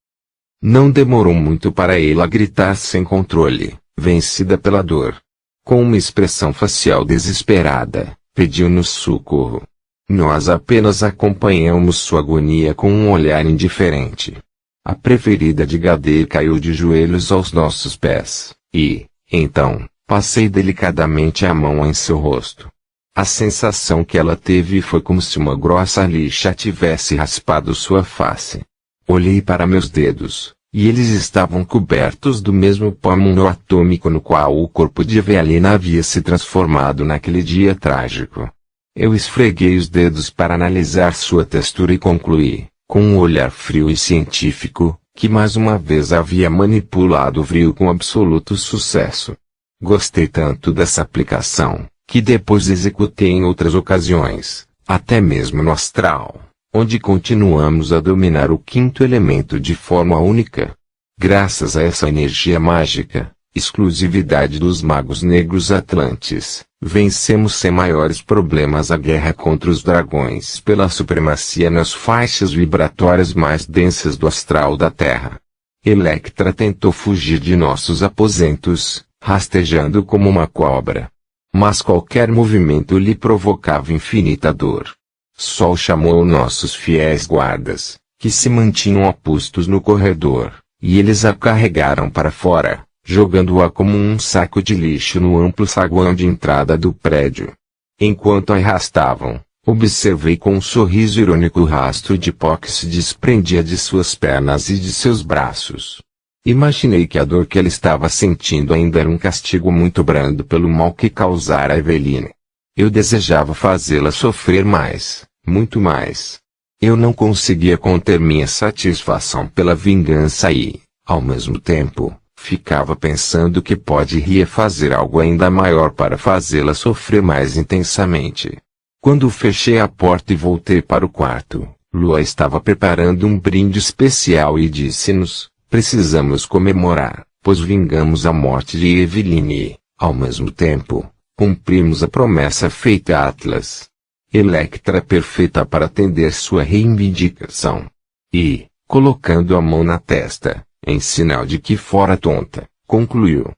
S1: Não demorou muito para ela gritar sem controle, vencida pela dor. Com uma expressão facial desesperada, pediu-nos socorro. Nós apenas acompanhamos sua agonia com um olhar indiferente. A preferida de Gader caiu de joelhos aos nossos pés, e, então, passei delicadamente a mão em seu rosto. A sensação que ela teve foi como se uma grossa lixa tivesse raspado sua face. Olhei para meus dedos, e eles estavam cobertos do mesmo pó monoatômico no qual o corpo de Evelina havia se transformado naquele dia trágico. Eu esfreguei os dedos para analisar sua textura e concluí, com um olhar frio e científico, que mais uma vez havia manipulado o vril com absoluto sucesso. Gostei tanto dessa aplicação, que depois executei em outras ocasiões, até mesmo no astral, onde continuamos a dominar o quinto elemento de forma única. Graças a essa energia mágica, exclusividade dos magos negros atlantes, vencemos sem maiores problemas a guerra contra os dragões pela supremacia nas faixas vibratórias mais densas do astral da Terra. Electra tentou fugir de nossos aposentos, rastejando como uma cobra. Mas qualquer movimento lhe provocava infinita dor. Sol chamou nossos fiéis guardas, que se mantinham a postos no corredor, e eles a carregaram para fora, jogando-a como um saco de lixo no amplo saguão de entrada do prédio. Enquanto a arrastavam, observei com um sorriso irônico o rastro de pó que se desprendia de suas pernas e de seus braços. Imaginei que a dor que ela estava sentindo ainda era um castigo muito brando pelo mal que causara a Eveline. Eu desejava fazê-la sofrer mais, muito mais. Eu não conseguia conter minha satisfação pela vingança e, ao mesmo tempo, ficava pensando que poderia fazer algo ainda maior para fazê-la sofrer mais intensamente. Quando fechei a porta e voltei para o quarto, Lua estava preparando um brinde especial e disse-nos: precisamos comemorar, pois vingamos a morte de Eveline e, ao mesmo tempo, cumprimos a promessa feita a Atlas. Electra perfeita para atender sua reivindicação. E, colocando a mão na testa, em sinal de que fora tonta, concluiu: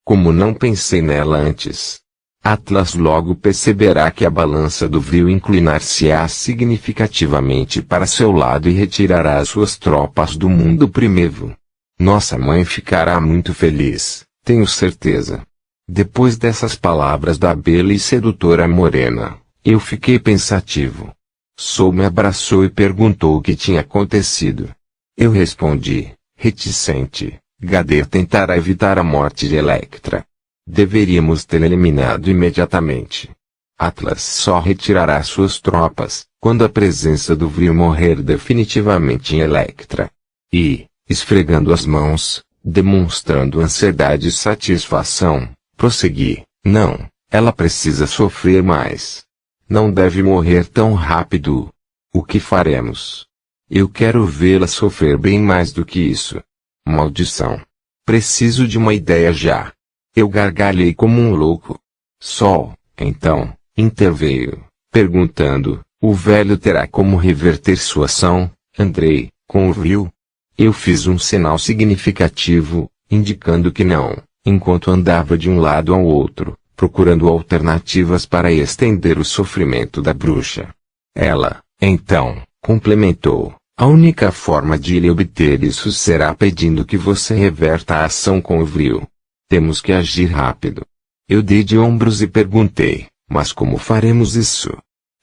S1: como não pensei nela antes. Atlas logo perceberá que a balança do vril inclinar-se-á significativamente para seu lado e retirará as suas tropas do mundo primevo. Nossa mãe ficará muito feliz, tenho certeza. Depois dessas palavras da bela e sedutora morena, eu fiquei pensativo. Sol me abraçou e perguntou o que tinha acontecido. Eu respondi, reticente: Gader tentará evitar a morte de Electra. Deveríamos tê-la eliminado imediatamente. Atlas só retirará suas tropas, quando a presença do vril morrer definitivamente em Electra. E, esfregando as mãos, demonstrando ansiedade e satisfação, prossegui: não, ela precisa sofrer mais. Não deve morrer tão rápido. O que faremos? Eu quero vê-la sofrer bem mais do que isso. Maldição. Preciso de uma ideia já. Eu gargalhei como um louco. Sol, então, interveio, perguntando: o velho terá como reverter sua ação, Andrei, com o vril? Eu fiz um sinal significativo, indicando que não, enquanto andava de um lado ao outro, procurando alternativas para estender o sofrimento da bruxa. Ela, então, complementou: a única forma de ele obter isso será pedindo que você reverta a ação com o vril. Temos que agir rápido. Eu dei de ombros e perguntei: mas como faremos isso?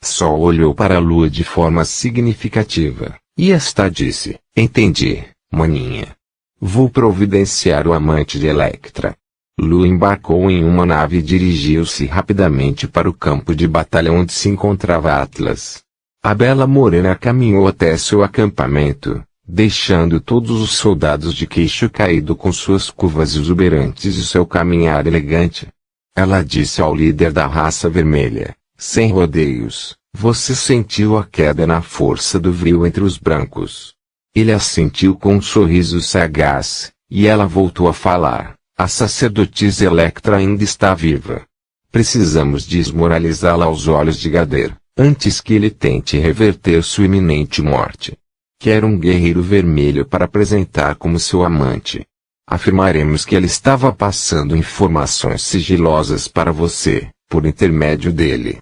S1: Sol olhou para a lua de forma significativa, e esta disse: entendi, maninha. Vou providenciar o amante de Electra. Lua embarcou em uma nave e dirigiu-se rapidamente para o campo de batalha onde se encontrava Atlas. A bela morena caminhou até seu acampamento, deixando todos os soldados de queixo caído com suas curvas exuberantes e seu caminhar elegante. Ela disse ao líder da raça vermelha, sem rodeios: você sentiu a queda na força do vril entre os brancos. Ele assentiu com um sorriso sagaz, E ela voltou a falar: a sacerdotisa Electra ainda está viva. Precisamos desmoralizá-la aos olhos de Gader, antes que ele tente reverter sua iminente morte. Quero um guerreiro vermelho para apresentar como seu amante. Afirmaremos que ele estava passando informações sigilosas para você, por intermédio dele.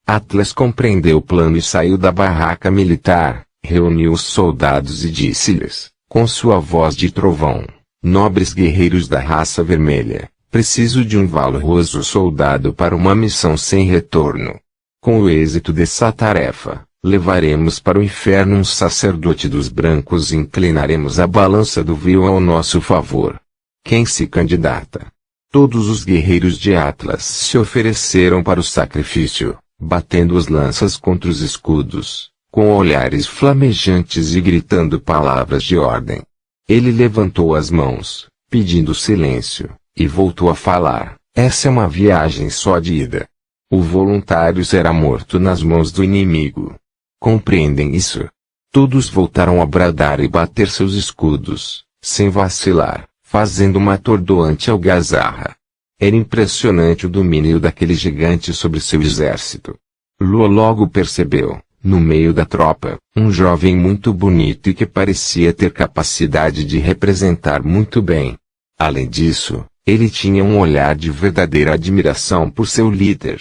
S1: Atlas compreendeu o plano e saiu da barraca militar, reuniu os soldados e disse-lhes, com sua voz de trovão: nobres guerreiros da raça vermelha, preciso de um valoroso soldado para uma missão sem retorno. Com o êxito dessa tarefa, levaremos para o inferno um sacerdote dos brancos e inclinaremos a balança do vil ao nosso favor. Quem se candidata? Todos os guerreiros de Atlas se ofereceram para o sacrifício, batendo as lanças contra os escudos, com olhares flamejantes e gritando palavras de ordem. Ele levantou as mãos, pedindo silêncio, e voltou a falar: essa é uma viagem só de ida. O voluntário será morto nas mãos do inimigo. Compreendem isso? Todos voltaram a bradar e bater seus escudos, sem vacilar, fazendo uma atordoante algazarra. Era impressionante o domínio daquele gigante sobre seu exército. Lua logo percebeu, no meio da tropa, um jovem muito bonito e que parecia ter capacidade de representar muito bem. Além disso, ele tinha um olhar de verdadeira admiração por seu líder.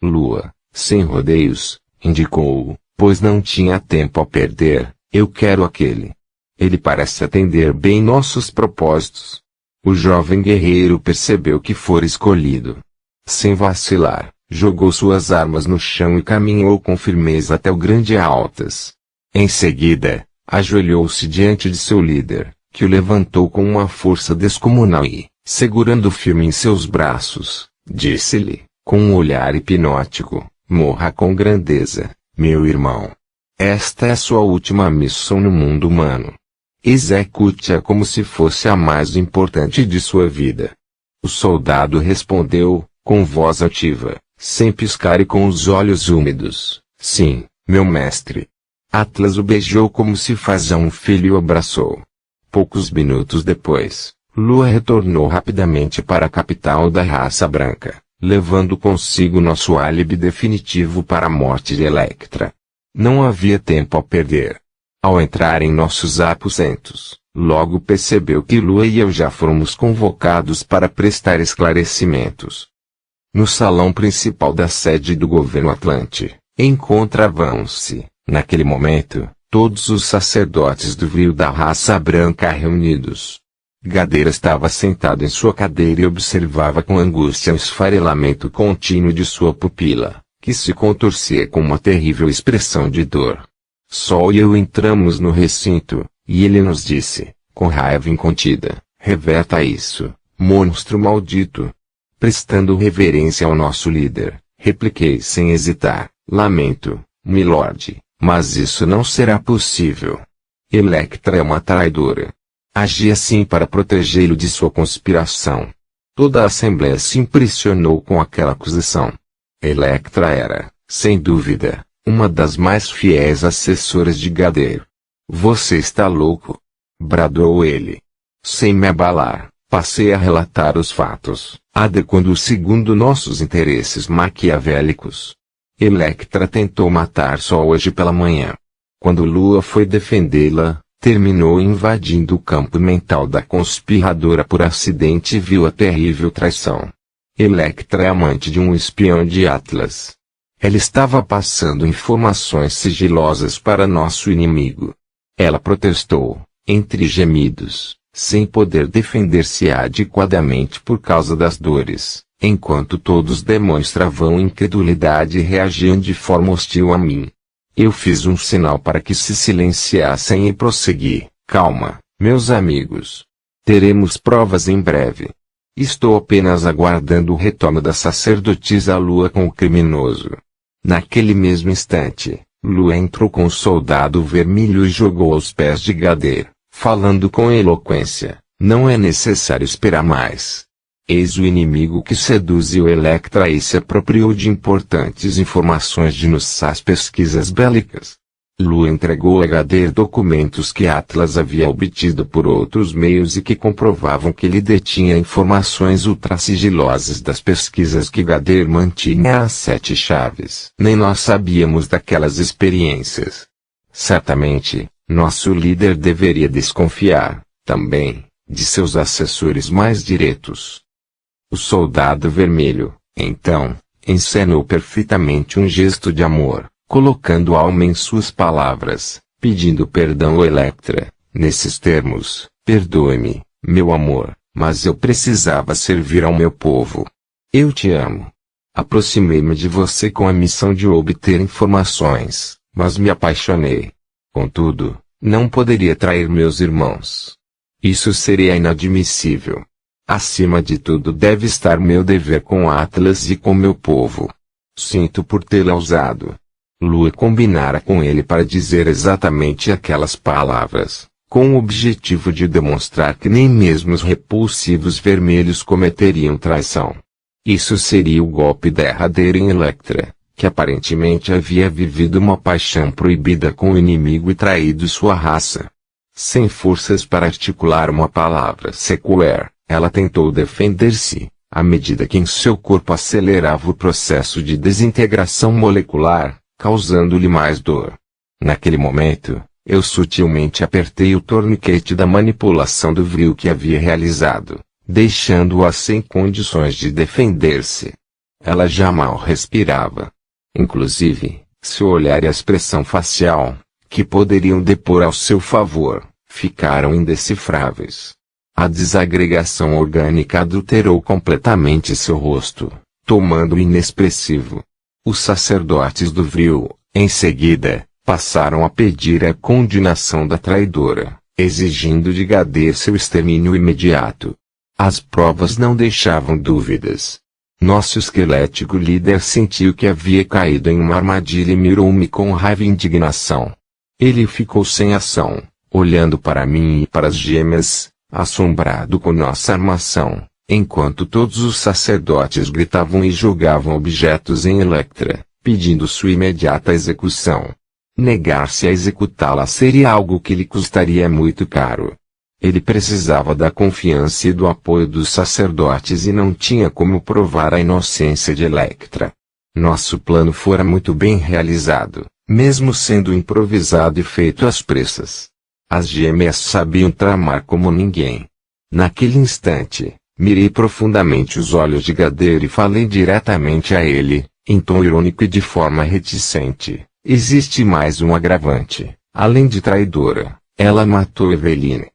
S1: Lua, sem rodeios, indicou-o, pois não tinha tempo a perder: eu quero aquele. Ele parece atender bem nossos propósitos. O jovem guerreiro percebeu que fora escolhido. Sem vacilar, jogou suas armas no chão e caminhou com firmeza até o grande Altas. Em seguida, ajoelhou-se diante de seu líder, que o levantou com uma força descomunal e, segurando firme em seus braços, disse-lhe, com um olhar hipnótico: morra com grandeza, meu irmão. Esta é a sua última missão no mundo humano. Execute-a como se fosse a mais importante de sua vida. O soldado respondeu, com voz altiva, sem piscar e com os olhos úmidos: sim, meu mestre. Atlas o beijou como se faz a um filho e o abraçou. Poucos minutos depois, Lua retornou rapidamente para a capital da raça branca, levando consigo nosso álibi definitivo para a morte de Electra. Não havia tempo a perder. Ao entrar em nossos aposentos, logo percebeu que Lua e eu já fomos convocados para prestar esclarecimentos. No salão principal da sede do governo Atlante, encontravam-se, naquele momento, todos os sacerdotes do Vril da raça branca reunidos. Gader estava sentado em sua cadeira e observava com angústia o esfarelamento contínuo de sua pupila, que se contorcia com uma terrível expressão de dor. Sol e eu entramos no recinto, e ele nos disse, com raiva incontida: reverta isso, monstro maldito. Prestando reverência ao nosso líder, repliquei sem hesitar: lamento, milord, mas isso não será possível. Electra é uma traidora. Agi assim para protegê-lo de sua conspiração. Toda a Assembleia se impressionou com aquela acusação. Electra era, sem dúvida, uma das mais fiéis assessoras de Gader. Você está louco? Bradou ele. Sem me abalar, passei a relatar os fatos, adequando-os segundo nossos interesses maquiavélicos. Electra tentou matar só hoje pela manhã. Quando Lua foi defendê-la, terminou invadindo o campo mental da conspiradora por acidente e viu a terrível traição. Electra é amante de um espião de Atlas. Ela estava passando informações sigilosas para nosso inimigo. Ela protestou, entre gemidos, sem poder defender-se adequadamente por causa das dores, enquanto todos demonstravam incredulidade e reagiam de forma hostil a mim. Eu fiz um sinal para que se silenciassem e prossegui: calma, meus amigos. Teremos provas em breve. Estou apenas aguardando o retorno da sacerdotisa Lua com o criminoso. Naquele mesmo instante, Lua entrou com o soldado vermelho e jogou aos pés de Gader, falando com eloquência: não é necessário esperar mais. Eis o inimigo que seduziu Electra e se apropriou de importantes informações de nossas pesquisas bélicas. Lu entregou a Gader documentos que Atlas havia obtido por outros meios e que comprovavam que ele detinha informações ultrassigilosas das pesquisas que Gader mantinha às 7 chaves. Nem nós sabíamos daquelas experiências. Certamente, nosso líder deveria desconfiar, também, de seus assessores mais diretos. O soldado vermelho, então, encenou perfeitamente um gesto de amor, colocando alma em suas palavras, pedindo perdão a Electra, nesses termos: perdoe-me, meu amor, mas eu precisava servir ao meu povo. Eu te amo. Aproximei-me de você com a missão de obter informações, mas me apaixonei. Contudo, não poderia trair meus irmãos. Isso seria inadmissível. Acima de tudo deve estar meu dever com Atlas e com meu povo. Sinto por tê-la usado. Lu combinara com ele para dizer exatamente aquelas palavras, com o objetivo de demonstrar que nem mesmo os repulsivos vermelhos cometeriam traição. Isso seria o golpe derradeiro em Electra, que aparentemente havia vivido uma paixão proibida com o inimigo e traído sua raça. Sem forças para articular uma palavra sequer, ela tentou defender-se, à medida que em seu corpo acelerava o processo de desintegração molecular, causando-lhe mais dor. Naquele momento, eu sutilmente apertei o torniquete da manipulação do Vril que havia realizado, deixando-a sem condições de defender-se. Ela já mal respirava. Inclusive, seu olhar e a expressão facial, que poderiam depor ao seu favor, ficaram indecifráveis. A desagregação orgânica adulterou completamente seu rosto, tomando-o inexpressivo. Os sacerdotes do Vril, em seguida, passaram a pedir a condenação da traidora, exigindo de Gader seu extermínio imediato. As provas não deixavam dúvidas. Nosso esquelético líder sentiu que havia caído em uma armadilha e mirou-me com raiva e indignação. Ele ficou sem ação, olhando para mim e para as gêmeas, assombrado com nossa armação, enquanto todos os sacerdotes gritavam e jogavam objetos em Electra, pedindo sua imediata execução. Negar-se a executá-la seria algo que lhe custaria muito caro. Ele precisava da confiança e do apoio dos sacerdotes e não tinha como provar a inocência de Electra. Nosso plano fora muito bem realizado, mesmo sendo improvisado e feito às pressas. As gêmeas sabiam tramar como ninguém. Naquele instante, mirei profundamente os olhos de Gader e falei diretamente a ele, em tom irônico e de forma reticente: existe mais um agravante. Além de traidora, ela matou Eveline.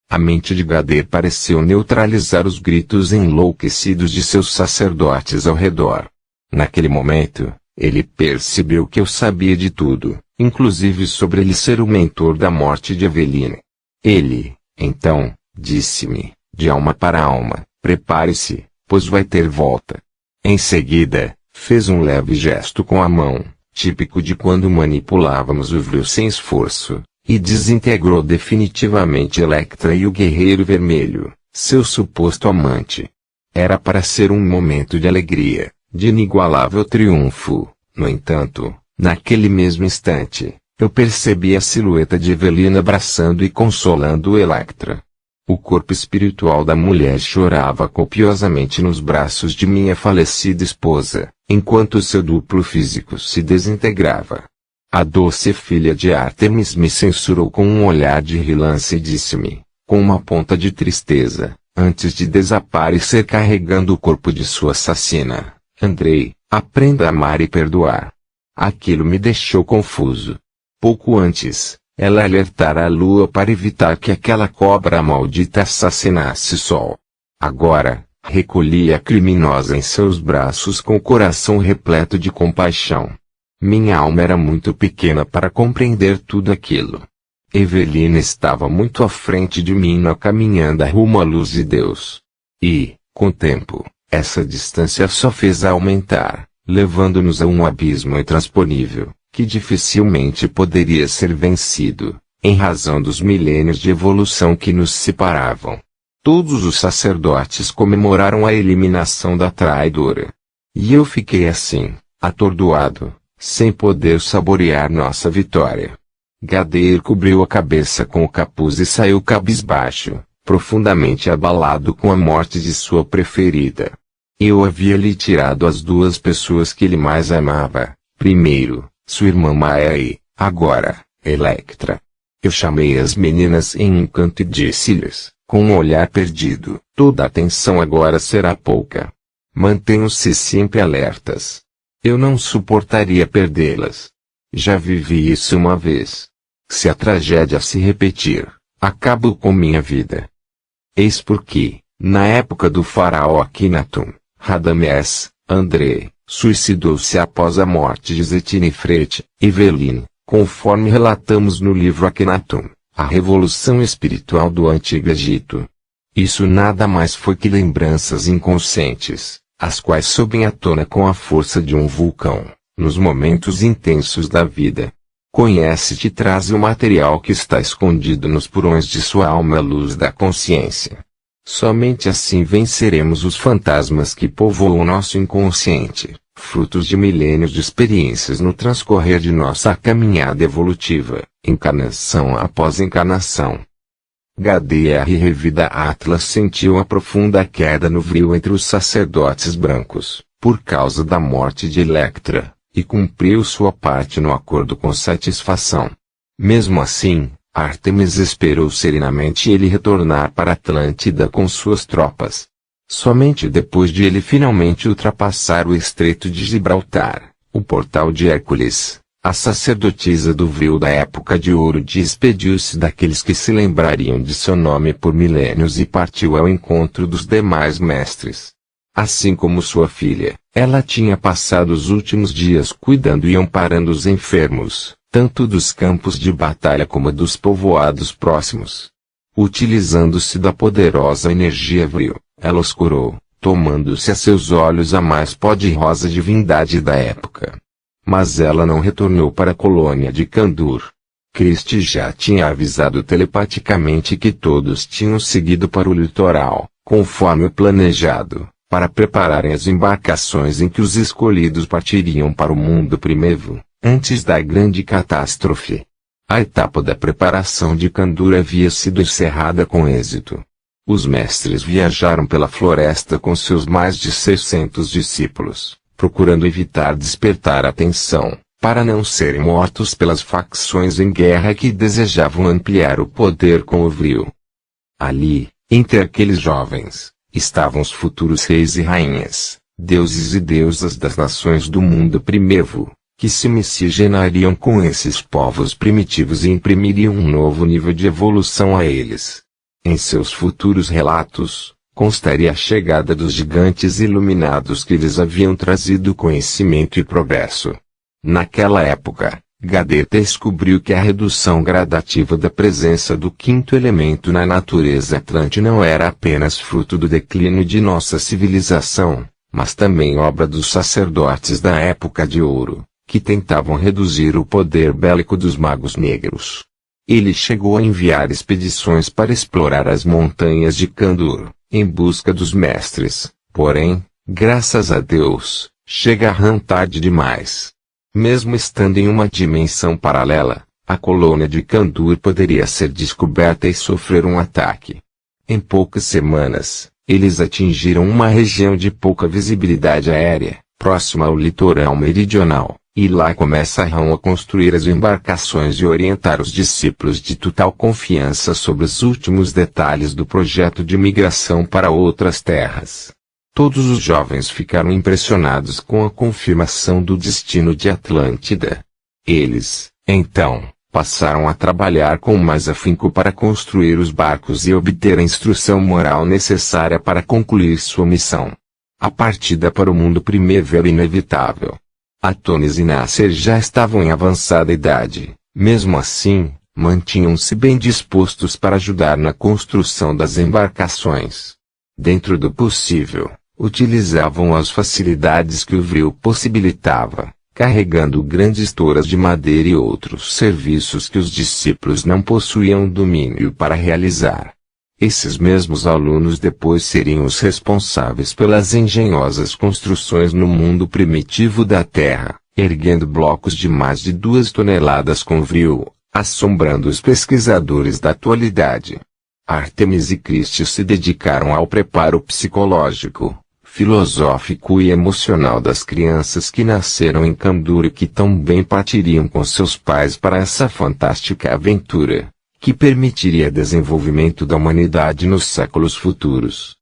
S1: A mente de Gader pareceu neutralizar os gritos enlouquecidos de seus sacerdotes ao redor. Naquele momento, ele percebeu que eu sabia de tudo, inclusive sobre ele ser o mentor da morte de Eveline. Ele, então, disse-me, de alma para alma: prepare-se, pois vai ter volta. Em seguida, fez um leve gesto com a mão, típico de quando manipulávamos o Vril sem esforço, e desintegrou definitivamente Electra e o Guerreiro Vermelho, seu suposto amante. Era para ser um momento de alegria, de inigualável triunfo. No entanto, naquele mesmo instante, eu percebi a silhueta de Eveline abraçando e consolando Electra. O corpo espiritual da mulher chorava copiosamente nos braços de minha falecida esposa, enquanto seu duplo físico se desintegrava. A doce filha de Artemis me censurou com um olhar de relance e disse-me, com uma ponta de tristeza, antes de desaparecer carregando o corpo de sua assassina: Andrei, aprenda a amar e perdoar. Aquilo me deixou confuso. Pouco antes, ela alertara a lua para evitar que aquela cobra maldita assassinasse Sol. Agora, recolhia a criminosa em seus braços com o coração repleto de compaixão. Minha alma era muito pequena para compreender tudo aquilo. Eveline estava muito à frente de mim na caminhada rumo à luz de Deus. E, com o tempo, essa distância só fez aumentar, levando-nos a um abismo intransponível, que dificilmente poderia ser vencido, em razão dos milênios de evolução que nos separavam. Todos os sacerdotes comemoraram a eliminação da traidora. E eu fiquei assim, atordoado, sem poder saborear nossa vitória. Gadeir cobriu a cabeça com o capuz e saiu cabisbaixo, profundamente abalado com a morte de sua preferida. Eu havia lhe tirado as duas pessoas que ele mais amava, primeiro, sua irmã Maia e, agora, Electra. Eu chamei as meninas em um canto e disse-lhes, com um olhar perdido, toda atenção agora será pouca. Mantenham-se sempre alertas. Eu não suportaria perdê-las. Já vivi isso uma vez. Se a tragédia se repetir, acabo com minha vida. Eis porque, na época do faraó Akhenaton, Radamés, André, suicidou-se após a morte de Zetinefrete, Eveline, conforme relatamos no livro Akhenaton, a revolução espiritual do Antigo Egito. Isso nada mais foi que lembranças inconscientes, as quais sobem à tona com a força de um vulcão, nos momentos intensos da vida. Conhece-te e traz o material que está escondido nos porões de sua alma à luz da consciência. Somente assim venceremos os fantasmas que povoam nosso inconsciente, frutos de milênios de experiências no transcorrer de nossa caminhada evolutiva, encarnação após encarnação. Gadeir revida Atlas sentiu a profunda queda no vril entre os sacerdotes brancos, por causa da morte de Electra, e cumpriu sua parte no acordo com satisfação. Mesmo assim, Ártemis esperou serenamente ele retornar para Atlântida com suas tropas. Somente depois de ele finalmente ultrapassar o Estreito de Gibraltar, o Portal de Hércules, a sacerdotisa do vril da Época de Ouro despediu-se daqueles que se lembrariam de seu nome por milênios e partiu ao encontro dos demais mestres. Assim como sua filha, ela tinha passado os últimos dias cuidando e amparando os enfermos, tanto dos campos de batalha como dos povoados próximos. Utilizando-se da poderosa energia vril, ela os curou, tomando-se a seus olhos a mais poderosa divindade da época. Mas ela não retornou para a colônia de Kandur. Christie já tinha avisado telepaticamente que todos tinham seguido para o litoral, conforme o planejado, para prepararem as embarcações em que os escolhidos partiriam para o mundo primevo, antes da grande catástrofe. A etapa da preparação de Kandur havia sido encerrada com êxito. Os mestres viajaram pela floresta com seus mais de 600 discípulos, procurando evitar despertar atenção, para não serem mortos pelas facções em guerra que desejavam ampliar o poder com o vril. Ali, entre aqueles jovens, estavam os futuros reis e rainhas, deuses e deusas das nações do mundo primevo, que se miscigenariam com esses povos primitivos e imprimiriam um novo nível de evolução a eles. Em seus futuros relatos, constaria a chegada dos gigantes iluminados que lhes haviam trazido conhecimento e progresso. Naquela época, Gadeir descobriu que a redução gradativa da presença do quinto elemento na natureza atlante não era apenas fruto do declínio de nossa civilização, mas também obra dos sacerdotes da Época de Ouro, que tentavam reduzir o poder bélico dos magos negros. Ele chegou a enviar expedições para explorar as montanhas de Kandur, em busca dos mestres, porém, graças a Deus, chegaram tarde demais. Mesmo estando em uma dimensão paralela, a colônia de Kandur poderia ser descoberta e sofrer um ataque. Em poucas semanas, eles atingiram uma região de pouca visibilidade aérea, próxima ao litoral meridional, e lá começaram a construir as embarcações e orientar os discípulos de total confiança sobre os últimos detalhes do projeto de migração para outras terras. Todos os jovens ficaram impressionados com a confirmação do destino de Atlântida. Eles, então, passaram a trabalhar com mais afinco para construir os barcos e obter a instrução moral necessária para concluir sua missão. A partida para o mundo primevo era inevitável. Atones e Nasser já estavam em avançada idade, mesmo assim, mantinham-se bem dispostos para ajudar na construção das embarcações. Dentro do possível, utilizavam as facilidades que o vril possibilitava, carregando grandes toras de madeira e outros serviços que os discípulos não possuíam domínio para realizar. Esses mesmos alunos depois seriam os responsáveis pelas engenhosas construções no mundo primitivo da Terra, erguendo blocos de mais de 2 toneladas com vril, assombrando os pesquisadores da atualidade. Artemis e Christie se dedicaram ao preparo psicológico, filosófico e emocional das crianças que nasceram em Kandura e que tão bem partiriam com seus pais para essa fantástica aventura, que permitiria desenvolvimento da humanidade nos séculos futuros.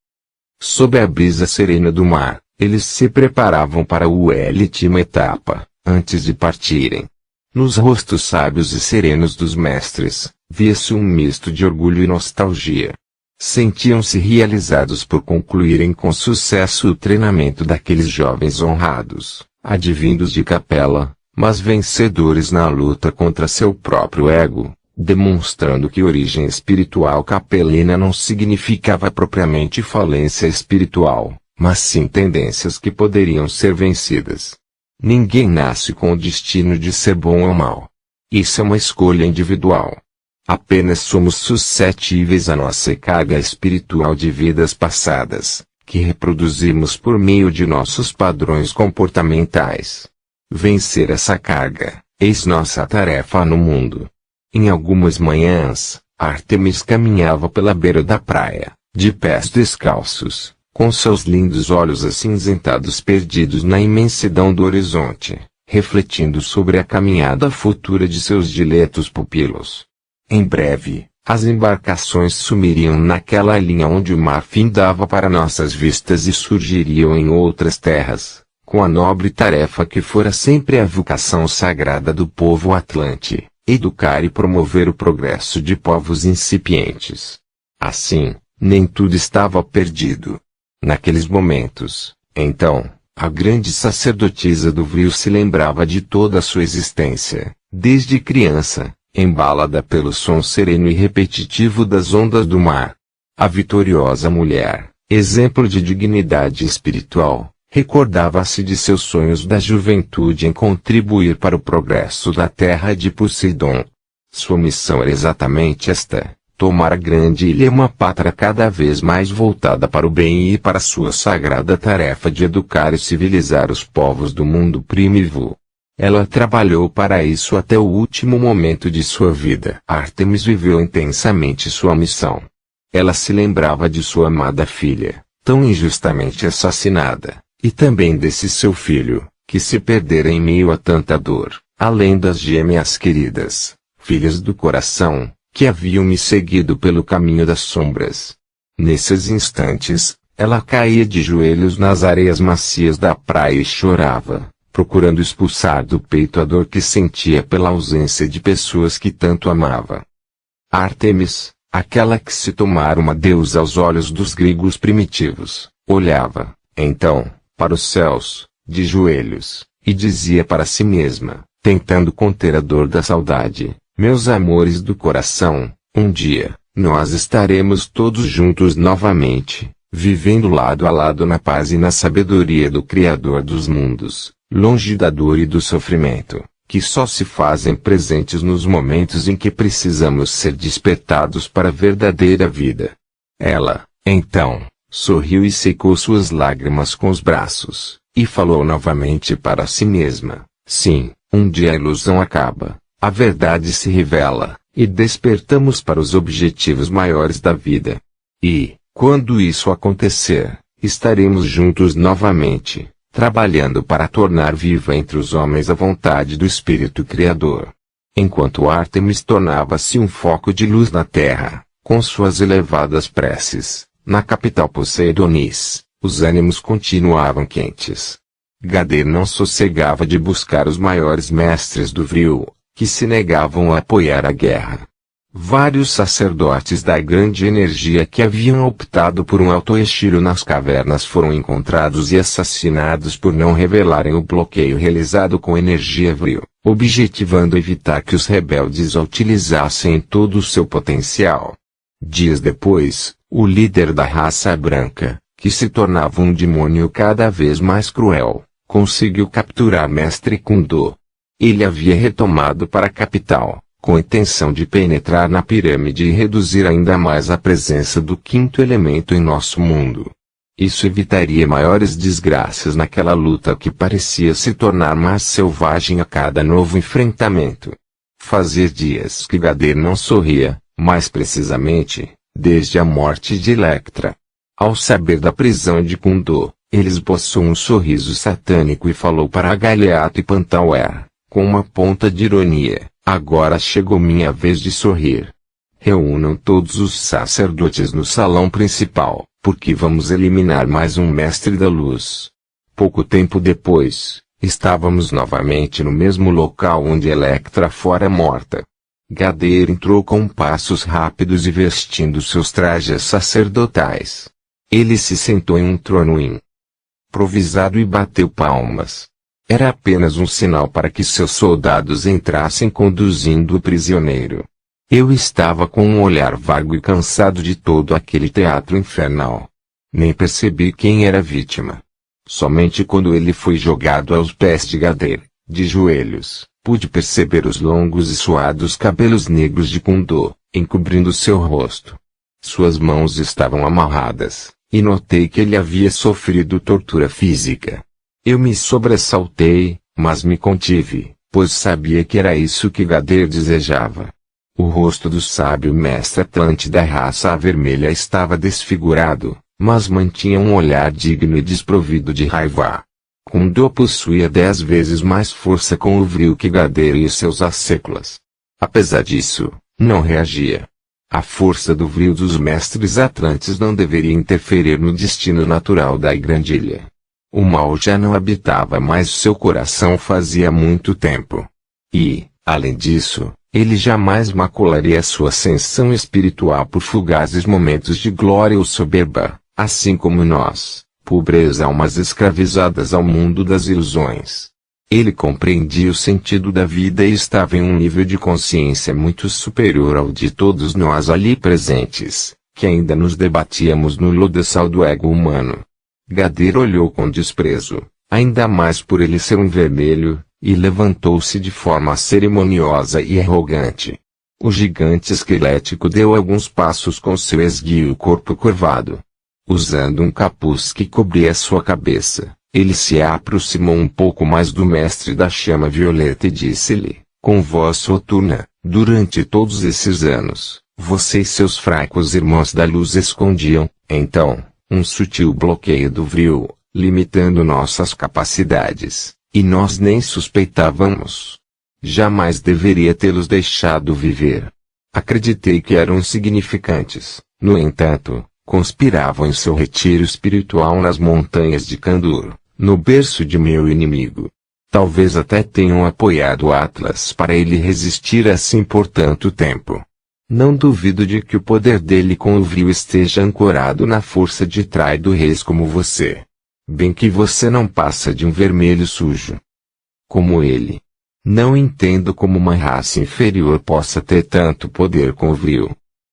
S1: Sob a brisa serena do mar, eles se preparavam para a última etapa, antes de partirem. Nos rostos sábios e serenos dos mestres, via-se um misto de orgulho e nostalgia. Sentiam-se realizados por concluírem com sucesso o treinamento daqueles jovens honrados, advindos de capela, mas vencedores na luta contra seu próprio ego, demonstrando que origem espiritual capelina não significava propriamente falência espiritual, mas sim tendências que poderiam ser vencidas. Ninguém nasce com o destino de ser bom ou mau. Isso é uma escolha individual. Apenas somos suscetíveis à nossa carga espiritual de vidas passadas, que reproduzimos por meio de nossos padrões comportamentais. Vencer essa carga, eis nossa tarefa no mundo. Em algumas manhãs, Artemis caminhava pela beira da praia, de pés descalços, com seus lindos olhos acinzentados perdidos na imensidão do horizonte, refletindo sobre a caminhada futura de seus diletos pupilos. Em breve, as embarcações sumiriam naquela linha onde o mar findava para nossas vistas e surgiriam em outras terras, com a nobre tarefa que fora sempre a vocação sagrada do povo atlante, educar e promover o progresso de povos incipientes. Assim, nem tudo estava perdido. Naqueles momentos, então, a grande sacerdotisa do Vril se lembrava de toda a sua existência, desde criança, embalada pelo som sereno e repetitivo das ondas do mar. A vitoriosa mulher, exemplo de dignidade espiritual, recordava-se de seus sonhos da juventude em contribuir para o progresso da terra de Poseidon. Sua missão era exatamente esta: tomar a grande ilha uma pátria cada vez mais voltada para o bem e para sua sagrada tarefa de educar e civilizar os povos do mundo primitivo. Ela trabalhou para isso até o último momento de sua vida. Artemis viveu intensamente sua missão. Ela se lembrava de sua amada filha, tão injustamente assassinada, e também desse seu filho, que se perdera em meio a tanta dor, além das gêmeas queridas, filhas do coração, que haviam me seguido pelo caminho das sombras. Nesses instantes, ela caía de joelhos nas areias macias da praia e chorava, procurando expulsar do peito a dor que sentia pela ausência de pessoas que tanto amava. Artemis, aquela que se tomara uma deusa aos olhos dos gregos primitivos, olhava, então, para os céus, de joelhos, e dizia para si mesma, tentando conter a dor da saudade: meus amores do coração, um dia, nós estaremos todos juntos novamente, vivendo lado a lado na paz e na sabedoria do Criador dos mundos, longe da dor e do sofrimento, que só se fazem presentes nos momentos em que precisamos ser despertados para a verdadeira vida. Ela, então, sorriu e secou suas lágrimas com os braços, e falou novamente para si mesma: sim, um dia a ilusão acaba, a verdade se revela, e despertamos para os objetivos maiores da vida. E, quando isso acontecer, estaremos juntos novamente, trabalhando para tornar viva entre os homens a vontade do Espírito Criador. Enquanto Artemis tornava-se um foco de luz na terra, com suas elevadas preces, na capital Poseidonis, os ânimos continuavam quentes. Gader não sossegava de buscar os maiores mestres do Vril, que se negavam a apoiar a guerra. Vários sacerdotes da grande energia que haviam optado por um autoexílio nas cavernas foram encontrados e assassinados por não revelarem o bloqueio realizado com energia Vril, objetivando evitar que os rebeldes a utilizassem todo o seu potencial. Dias depois, o líder da raça branca, que se tornava um demônio cada vez mais cruel, conseguiu capturar Mestre Kundo. Ele havia retomado para a capital, com a intenção de penetrar na pirâmide e reduzir ainda mais a presença do quinto elemento em nosso mundo. Isso evitaria maiores desgraças naquela luta que parecia se tornar mais selvagem a cada novo enfrentamento. fazia dias que Gader não sorria, mais precisamente, desde a morte de Electra. Ao saber da prisão de Kundo, ele esboçou um sorriso satânico e falou para Galeato e Pantauer, com uma ponta de ironia: agora chegou minha vez de sorrir. Reúnam todos os sacerdotes no salão principal, porque vamos eliminar mais um mestre da luz. Pouco tempo depois, estávamos novamente no mesmo local onde Electra fora morta. Gader entrou com passos rápidos e vestindo seus trajes sacerdotais. Ele se sentou em um trono improvisado e bateu palmas. Era apenas um sinal para que seus soldados entrassem conduzindo o prisioneiro. Eu estava com um olhar vago e cansado de todo aquele teatro infernal. Nem percebi quem era a vítima. Somente quando ele foi jogado aos pés de Gader, de joelhos, pude perceber os longos e suados cabelos negros de Kundo, encobrindo seu rosto. Suas mãos estavam amarradas, e notei que ele havia sofrido tortura física. Eu me sobressaltei, mas me contive, pois sabia que era isso que Gader desejava. O rosto do sábio mestre Atlante da raça vermelha estava desfigurado, mas mantinha um olhar digno e desprovido de raiva. Kundo possuía 10 vezes mais força com o vril que Gader e seus asseclas. Apesar disso, não reagia. A força do vril dos mestres atlantes não deveria interferir no destino natural da grande ilha. O mal já não habitava mais seu coração fazia muito tempo. E, além disso, ele jamais macularia sua ascensão espiritual por fugazes momentos de glória ou soberba, assim como nós, pobres almas escravizadas ao mundo das ilusões. Ele compreendia o sentido da vida e estava em um nível de consciência muito superior ao de todos nós ali presentes, que ainda nos debatíamos no lodaçal do ego humano. Gader olhou com desprezo, ainda mais por ele ser um vermelho, e levantou-se de forma cerimoniosa e arrogante. O gigante esquelético deu alguns passos com seu esguio corpo curvado. Usando um capuz que cobria sua cabeça, ele se aproximou um pouco mais do mestre da chama violeta e disse-lhe, com voz soturna: durante todos esses anos, você e seus fracos irmãos da luz escondiam, então, um sutil bloqueio do vril, limitando nossas capacidades, e nós nem suspeitávamos. Jamais deveria tê-los deixado viver. Acreditei que eram insignificantes, no entanto, conspiravam em seu retiro espiritual nas montanhas de Kandur, no berço de meu inimigo. Talvez até tenham apoiado Atlas para ele resistir assim por tanto tempo. Não duvido de que o poder dele com o vril esteja ancorado na força de traidores reis como você. Bem que você não passa de um vermelho sujo. Como ele. Não entendo como uma raça inferior possa ter tanto poder com o vril.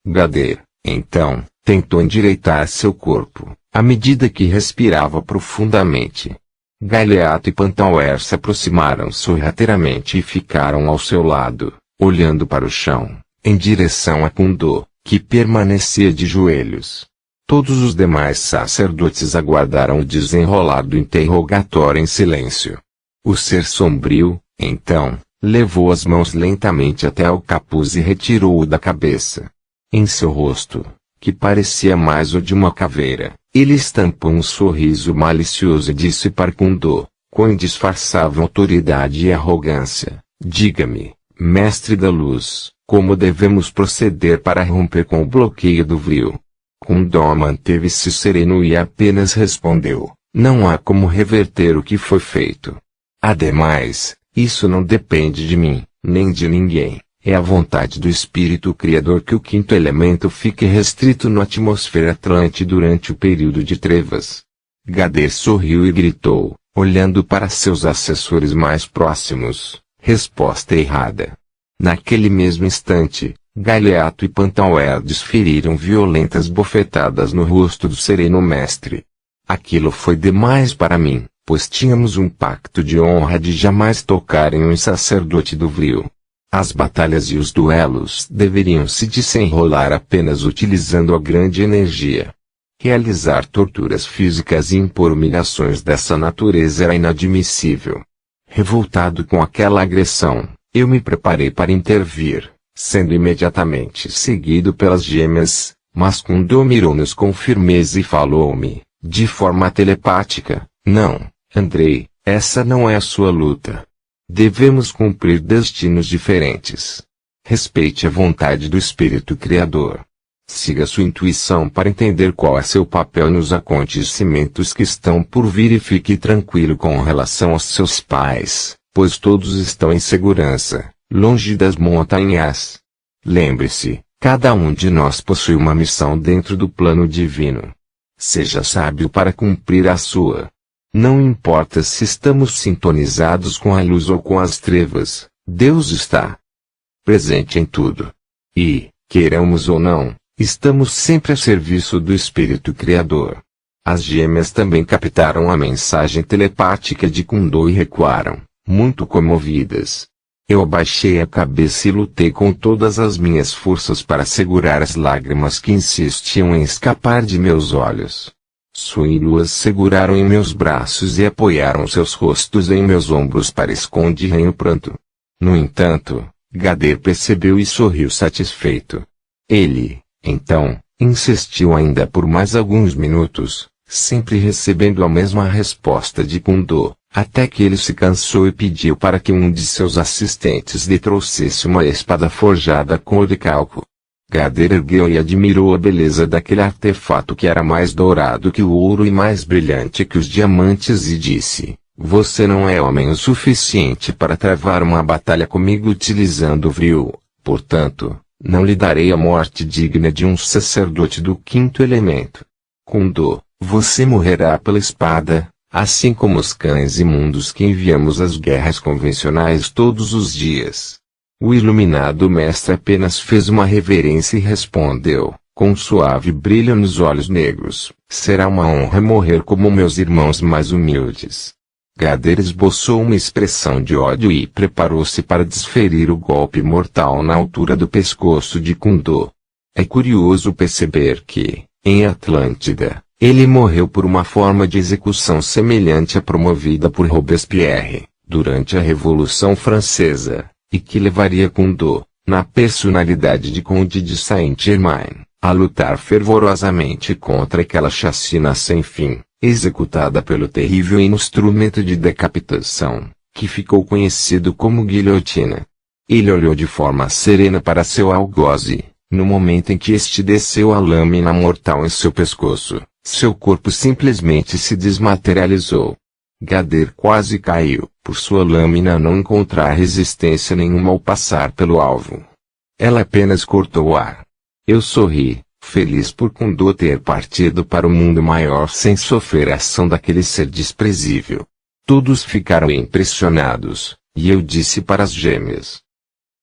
S1: Gader, então, tentou endireitar seu corpo, à medida que respirava profundamente. Galeato e Pantauer se aproximaram sorrateiramente e ficaram ao seu lado, olhando para o chão, em direção a Kundo, que permanecia de joelhos. Todos os demais sacerdotes aguardaram o desenrolar do interrogatório em silêncio. O ser sombrio, então, levou as mãos lentamente até ao capuz e retirou-o da cabeça. Em seu rosto, que parecia mais o de uma caveira, ele estampou um sorriso malicioso e disse para Kundo, com indisfarçável autoridade e arrogância: diga-me, mestre da luz, como devemos proceder para romper com o bloqueio do vril? Kundo manteve-se sereno e apenas respondeu: não há como reverter o que foi feito. Ademais, isso não depende de mim, nem de ninguém. É a vontade do Espírito Criador que o quinto elemento fique restrito na atmosfera atlante durante o período de trevas. Gader sorriu e gritou, olhando para seus assessores mais próximos: resposta errada. Naquele mesmo instante, Galeato e Pantauer desferiram violentas bofetadas no rosto do sereno mestre. Aquilo foi demais para mim, pois tínhamos um pacto de honra de jamais tocar em um sacerdote do vril. As batalhas e os duelos deveriam se desenrolar apenas utilizando a grande energia. Realizar torturas físicas e impor humilhações dessa natureza era inadmissível. Revoltado com aquela agressão, Eu me preparei para intervir, sendo imediatamente seguido pelas gêmeas, mas Kundo mirou-nos com firmeza e falou-me, de forma telepática, não, Andrei, essa não é a sua luta. Devemos cumprir destinos diferentes. Respeite a vontade do Espírito Criador. Siga sua intuição para entender qual é seu papel nos acontecimentos que estão por vir e fique tranquilo com relação aos seus pais, pois todos estão em segurança, longe das montanhas. Lembre-se, cada um de nós possui uma missão dentro do plano divino. Seja sábio para cumprir a sua. Não importa se estamos sintonizados com a luz ou com as trevas, Deus está presente em tudo. E, queiramos ou não, estamos sempre a serviço do Espírito Criador. As gêmeas também captaram a mensagem telepática de Kundo e recuaram, muito comovidas. Eu abaixei a cabeça e lutei com todas as minhas forças para segurar as lágrimas que insistiam em escapar de meus olhos. Sun e Lua seguraram em meus braços e apoiaram seus rostos em meus ombros para esconderem o pranto. No entanto, Gader percebeu e sorriu satisfeito. Ele, então, insistiu ainda por mais alguns minutos, sempre recebendo a mesma resposta de Kundo, até que ele se cansou e pediu para que um de seus assistentes lhe trouxesse uma espada forjada com oricalco. Gader ergueu e admirou a beleza daquele artefato que era mais dourado que o ouro e mais brilhante que os diamantes e disse, você não é homem o suficiente para travar uma batalha comigo utilizando o vril, portanto, não lhe darei a morte digna de um sacerdote do quinto elemento. Kundo, você morrerá pela espada, assim como os cães imundos que enviamos às guerras convencionais todos os dias. O iluminado mestre apenas fez uma reverência e respondeu, com um suave brilho nos olhos negros, será uma honra morrer como meus irmãos mais humildes. Gader esboçou uma expressão de ódio e preparou-se para desferir o golpe mortal na altura do pescoço de Kundo. É curioso perceber que, em Atlântida, ele morreu por uma forma de execução semelhante à promovida por Robespierre, durante a Revolução Francesa, e que levaria Kundo, na personalidade de Conde de Saint-Germain, a lutar fervorosamente contra aquela chacina sem fim, executada pelo terrível instrumento de decapitação, que ficou conhecido como guilhotina. Ele olhou de forma serena para seu algoze, no momento em que este desceu a lâmina mortal em seu pescoço, seu corpo simplesmente se desmaterializou. Gader quase caiu, por sua lâmina não encontrar resistência nenhuma ao passar pelo alvo. Ela apenas cortou o ar. Eu sorri, feliz por Kundo ter partido para o mundo maior sem sofrer a ação daquele ser desprezível. Todos ficaram impressionados, e eu disse para as gêmeas: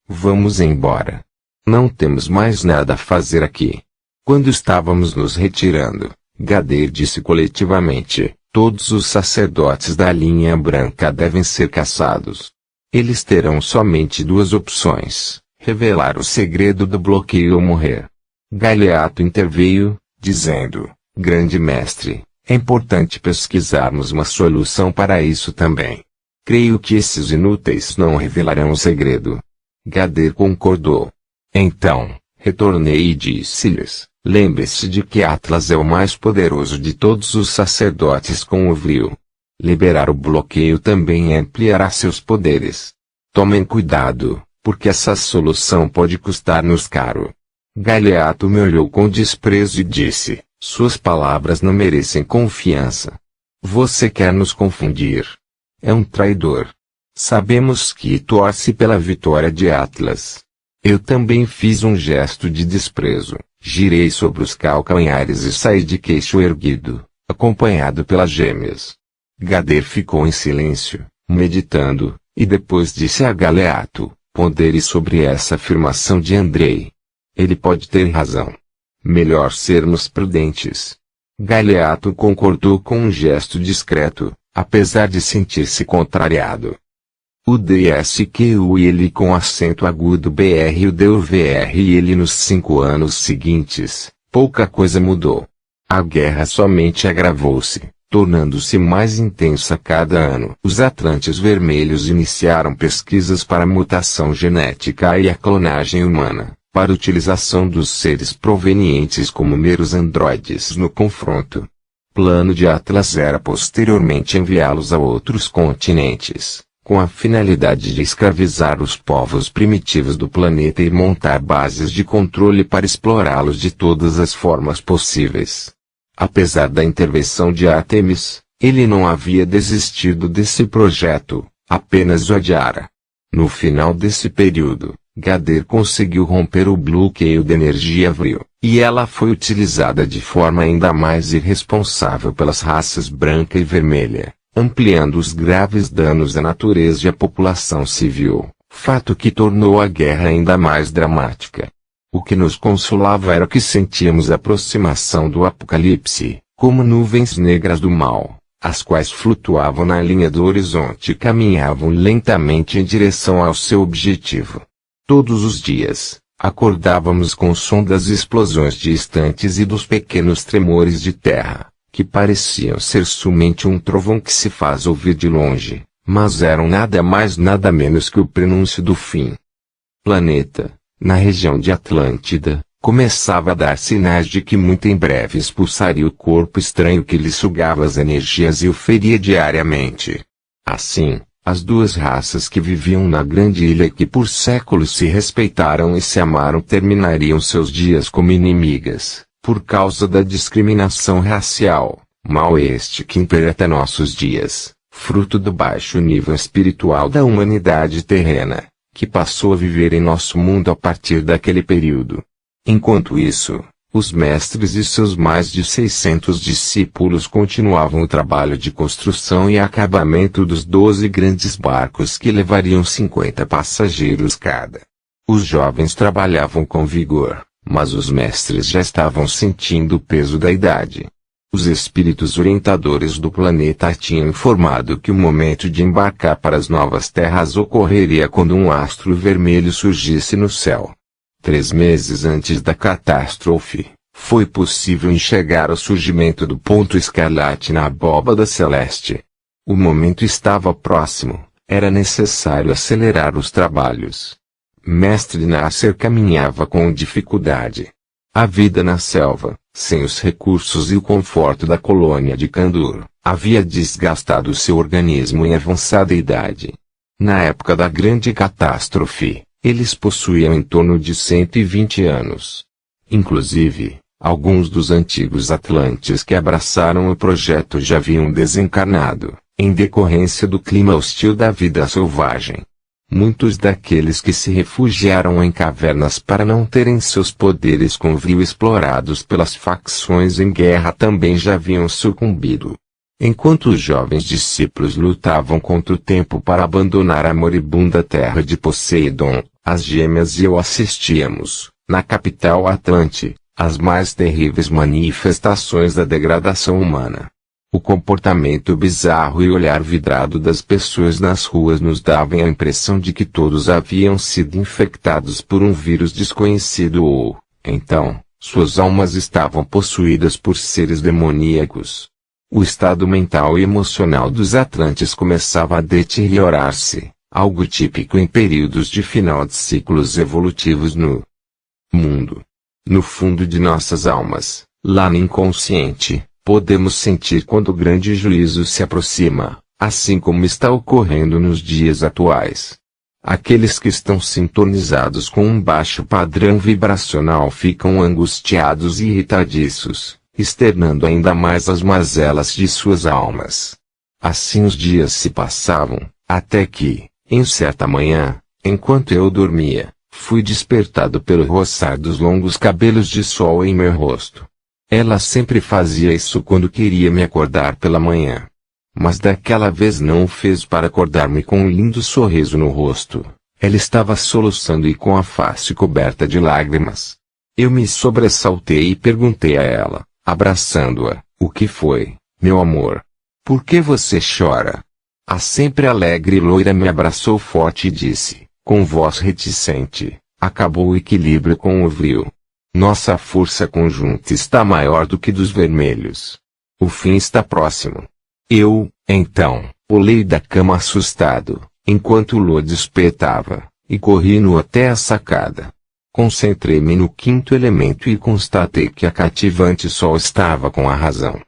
S1: vamos embora. Não temos mais nada a fazer aqui. Quando estávamos nos retirando, Gader disse coletivamente, todos os sacerdotes da linha branca devem ser caçados. Eles terão somente duas opções, revelar o segredo do bloqueio ou morrer. Galeato interveio, dizendo, grande mestre, é importante pesquisarmos uma solução para isso também. Creio que esses inúteis não revelarão o segredo. Gader concordou. Então, retornei e disse-lhes, lembre-se de que Atlas é o mais poderoso de todos os sacerdotes com o vril. Liberar o bloqueio também ampliará seus poderes. Tomem cuidado, porque essa solução pode custar-nos caro. Galeato me olhou com desprezo e disse, suas palavras não merecem confiança. Você quer nos confundir. É um traidor. Sabemos que torce pela vitória de Atlas. Eu também fiz um gesto de desprezo, girei sobre os calcanhares e saí de queixo erguido, acompanhado pelas gêmeas. Gader ficou em silêncio, meditando, e depois disse a Galeato, pondere sobre essa afirmação de Andrei. Ele pode ter razão. Melhor sermos prudentes. Galeato concordou com um gesto discreto, apesar de sentir-se contrariado. O DSQ e ele com acento agudo BR o deu VR e ele nos 5 anos seguintes, pouca coisa mudou. A guerra somente agravou-se, tornando-se mais intensa a cada ano. Os Atlantes Vermelhos iniciaram pesquisas para a mutação genética e a clonagem humana, para utilização dos seres provenientes como meros androides no confronto. Plano de Atlas era posteriormente enviá-los a outros continentes, com a finalidade de escravizar os povos primitivos do planeta e montar bases de controle para explorá-los de todas as formas possíveis. Apesar da intervenção de Artemis, ele não havia desistido desse projeto, apenas o adiara. No final desse período, Gader conseguiu romper o bloqueio de energia Vril, e ela foi utilizada de forma ainda mais irresponsável pelas raças branca e vermelha, ampliando os graves danos à natureza e à população civil, fato que tornou a guerra ainda mais dramática. O que nos consolava era que sentíamos a aproximação do apocalipse, como nuvens negras do mal, as quais flutuavam na linha do horizonte e caminhavam lentamente em direção ao seu objetivo. Todos os dias, acordávamos com o som das explosões distantes e dos pequenos tremores de terra, que pareciam ser somente um trovão que se faz ouvir de longe, mas eram nada mais nada menos que o prenúncio do fim. Planeta, na região de Atlântida, começava a dar sinais de que muito em breve expulsaria o corpo estranho que lhe sugava as energias e o feria diariamente. Assim, as duas raças que viviam na grande ilha e que por séculos se respeitaram e se amaram terminariam seus dias como inimigas, por causa da discriminação racial, mal este que impera até nossos dias, fruto do baixo nível espiritual da humanidade terrena, que passou a viver em nosso mundo a partir daquele período. Enquanto isso, os mestres e seus mais de 600 discípulos continuavam o trabalho de construção e acabamento dos 12 grandes barcos que levariam 50 passageiros cada. Os jovens trabalhavam com vigor, mas os mestres já estavam sentindo o peso da idade. Os espíritos orientadores do planeta tinham informado que o momento de embarcar para as novas terras ocorreria quando um astro vermelho surgisse no céu. 3 meses antes da catástrofe, foi possível enxergar o surgimento do ponto escarlate na abóbada celeste. O momento estava próximo, era necessário acelerar os trabalhos. Mestre Nasser caminhava com dificuldade. A vida na selva, sem os recursos e o conforto da colônia de Kandur, havia desgastado seu organismo em avançada idade. Na época da grande catástrofe, eles possuíam em torno de 120 anos. Inclusive, alguns dos antigos atlantes que abraçaram o projeto já haviam desencarnado, em decorrência do clima hostil da vida selvagem. Muitos daqueles que se refugiaram em cavernas para não terem seus poderes com Vril explorados pelas facções em guerra também já haviam sucumbido. Enquanto os jovens discípulos lutavam contra o tempo para abandonar a moribunda terra de Poseidon, as gêmeas e eu assistíamos, na capital Atlante, às mais terríveis manifestações da degradação humana. O comportamento bizarro e o olhar vidrado das pessoas nas ruas nos davam a impressão de que todos haviam sido infectados por um vírus desconhecido ou, então, suas almas estavam possuídas por seres demoníacos. O estado mental e emocional dos atlantes começava a deteriorar-se, algo típico em períodos de final de ciclos evolutivos no mundo. No fundo de nossas almas, lá no inconsciente, podemos sentir quando o grande juízo se aproxima, assim como está ocorrendo nos dias atuais. Aqueles que estão sintonizados com um baixo padrão vibracional ficam angustiados e irritadiços, externando ainda mais as mazelas de suas almas. Assim os dias se passavam, até que, em certa manhã, enquanto eu dormia, fui despertado pelo roçar dos longos cabelos de sol em meu rosto. Ela sempre fazia isso quando queria me acordar pela manhã. Mas daquela vez não o fez para acordar-me com um lindo sorriso no rosto. Ela estava soluçando e com a face coberta de lágrimas. Eu me sobressaltei e perguntei a ela, abraçando-a, o que foi, meu amor? Por que você chora? A sempre alegre loira me abraçou forte e disse, com voz reticente, acabou o equilíbrio com o Vril. Nossa força conjunta está maior do que dos vermelhos. O fim está próximo. Eu, então, pulei da cama assustado, enquanto Lodi espetava, e corri nu até a sacada. Concentrei-me no quinto elemento e constatei que a cativante Sol estava com a razão.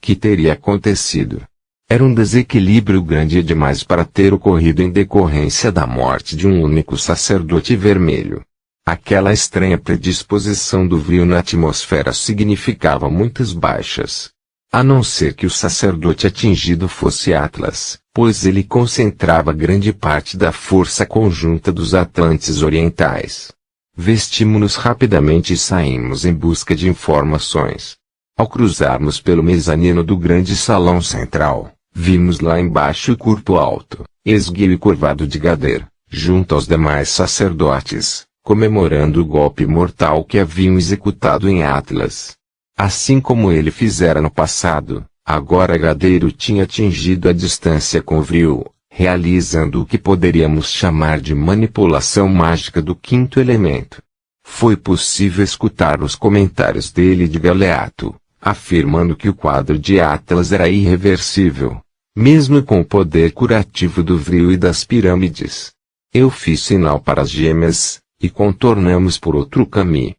S1: Que teria acontecido? Era um desequilíbrio grande demais para ter ocorrido em decorrência da morte de um único sacerdote vermelho. Aquela estranha predisposição do Vril na atmosfera significava muitas baixas. A não ser que o sacerdote atingido fosse Atlas, pois ele concentrava grande parte da força conjunta dos Atlantes orientais. Vestimos-nos rapidamente e saímos em busca de informações. Ao cruzarmos pelo mezanino do grande salão central, vimos lá embaixo o corpo alto, esguio e curvado de Gader, junto aos demais sacerdotes, comemorando o golpe mortal que haviam executado em Atlas. Assim como ele fizera no passado, agora Gadeiro tinha atingido a distância com Vril, realizando o que poderíamos chamar de manipulação mágica do quinto elemento. Foi possível escutar os comentários dele de Galeato, afirmando que o quadro de Atlas era irreversível, mesmo com o poder curativo do Vril e das pirâmides. Eu fiz sinal para as gêmeas, e contornamos por outro caminho.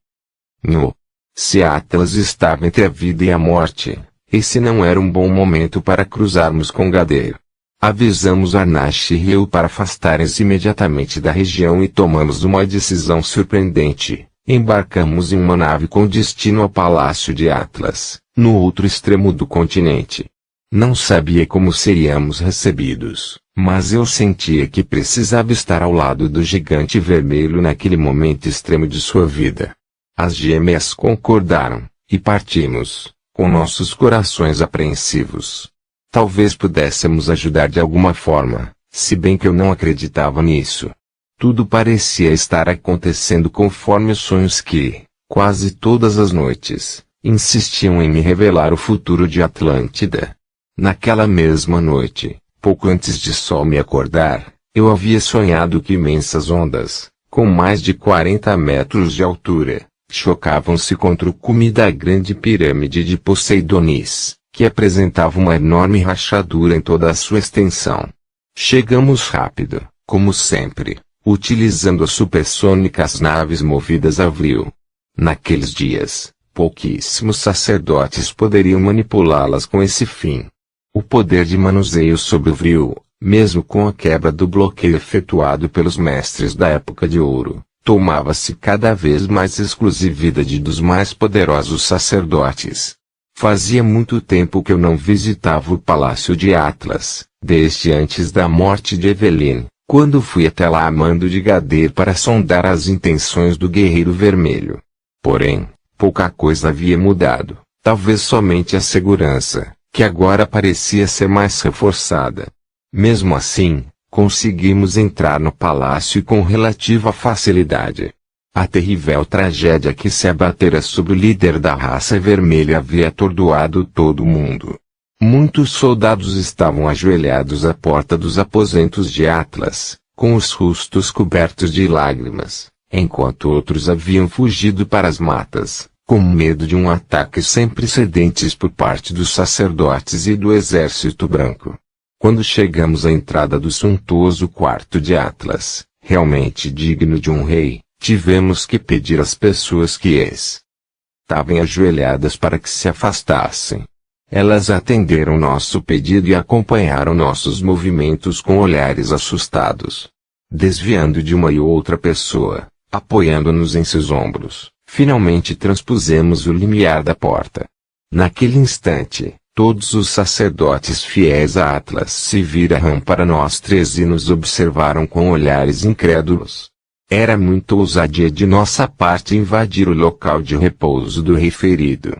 S1: Se Atlas estava entre a vida e a morte, esse não era um bom momento para cruzarmos com Gadeiro. Avisamos Arnash e Reu para afastarem-se imediatamente da região e tomamos uma decisão surpreendente. Embarcamos em uma nave com destino ao Palácio de Atlas, no outro extremo do continente. Não sabia como seríamos recebidos, mas eu sentia que precisava estar ao lado do gigante vermelho naquele momento extremo de sua vida. As gêmeas concordaram, e partimos, com nossos corações apreensivos. Talvez pudéssemos ajudar de alguma forma, se bem que eu não acreditava nisso. Tudo parecia estar acontecendo conforme os sonhos que, quase todas as noites, insistiam em me revelar o futuro de Atlântida. Naquela mesma noite, pouco antes de Sol me acordar, eu havia sonhado que imensas ondas, com mais de 40 metros de altura, chocavam-se contra o cume da grande pirâmide de Poseidonis, que apresentava uma enorme rachadura em toda a sua extensão. Chegamos rápido, como sempre, utilizando as supersônicas naves movidas a Vril. Naqueles dias, pouquíssimos sacerdotes poderiam manipulá-las com esse fim. O poder de manuseio sobre o Vril, mesmo com a quebra do bloqueio efetuado pelos mestres da Época de Ouro, tomava-se cada vez mais exclusividade dos mais poderosos sacerdotes. Fazia muito tempo que eu não visitava o Palácio de Atlas, desde antes da morte de Evelyn, quando fui até lá a mando de Gader para sondar as intenções do Guerreiro Vermelho. Porém, pouca coisa havia mudado, talvez somente a segurança, que agora parecia ser mais reforçada. Mesmo assim, conseguimos entrar no palácio com relativa facilidade. A terrível tragédia que se abatera sobre o líder da raça vermelha havia atordoado todo mundo. Muitos soldados estavam ajoelhados à porta dos aposentos de Atlas, com os rostos cobertos de lágrimas, enquanto outros haviam fugido para as matas, com medo de um ataque sem precedentes por parte dos sacerdotes e do exército branco. Quando chegamos à entrada do suntuoso quarto de Atlas, realmente digno de um rei, tivemos que pedir às pessoas que estavam ajoelhadas para que se afastassem. Elas atenderam nosso pedido e acompanharam nossos movimentos com olhares assustados. Desviando de uma e outra pessoa, apoiando-nos em seus ombros, finalmente transpusemos o limiar da porta. Naquele instante, todos os sacerdotes fiéis a Atlas se viraram para nós três e nos observaram com olhares incrédulos. Era muita ousadia de nossa parte invadir o local de repouso do referido.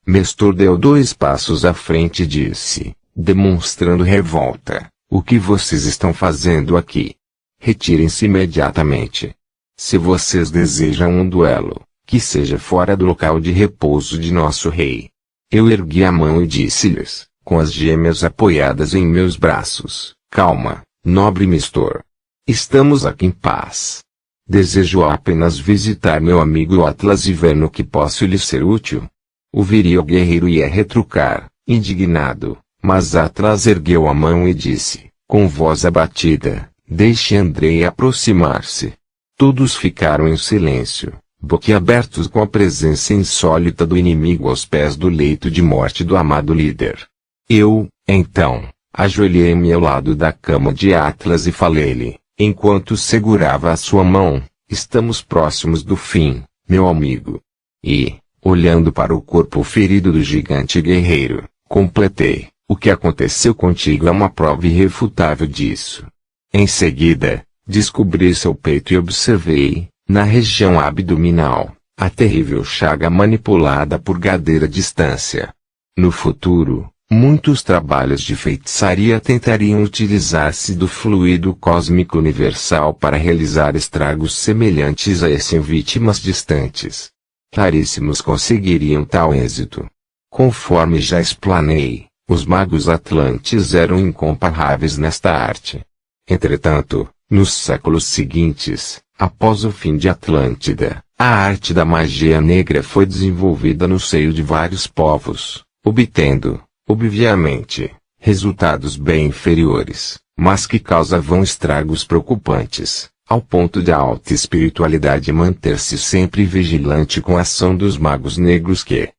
S1: Mestor deu 2 passos à frente e disse, demonstrando revolta, o que vocês estão fazendo aqui? Retirem-se imediatamente. Se vocês desejam um duelo, que seja fora do local de repouso de nosso rei. Eu ergui a mão e disse-lhes, com as gêmeas apoiadas em meus braços, calma, nobre Mestor. Estamos aqui em paz. Desejo apenas visitar meu amigo Atlas e ver no que posso lhe ser útil. O viril guerreiro ia retrucar, Indignado, mas Atlas ergueu a mão e disse, com voz abatida, deixe Andrei aproximar-se. Todos ficaram em silêncio, boquiabertos com a presença insólita do inimigo aos pés do leito de morte do amado líder. Eu, então, ajoelhei-me ao lado da cama de Atlas e falei-lhe, enquanto segurava a sua mão, estamos próximos do fim, meu amigo. E, olhando para o corpo ferido do gigante guerreiro, completei, o que aconteceu contigo é uma prova irrefutável disso. Em seguida, descobri seu peito e observei, na região abdominal, a terrível chaga manipulada por Gader à distância. No futuro, muitos trabalhos de feitiçaria tentariam utilizar-se do fluido cósmico universal para realizar estragos semelhantes a esse em vítimas distantes. Raríssimos conseguiriam tal êxito. Conforme já explanei, os magos atlantes eram incomparáveis nesta arte. Entretanto, nos séculos seguintes, após o fim de Atlântida, a arte da magia negra foi desenvolvida no seio de vários povos, obtendo, obviamente, resultados bem inferiores, mas que causavam estragos preocupantes, ao ponto de a alta espiritualidade manter-se sempre vigilante com a ação dos magos negros que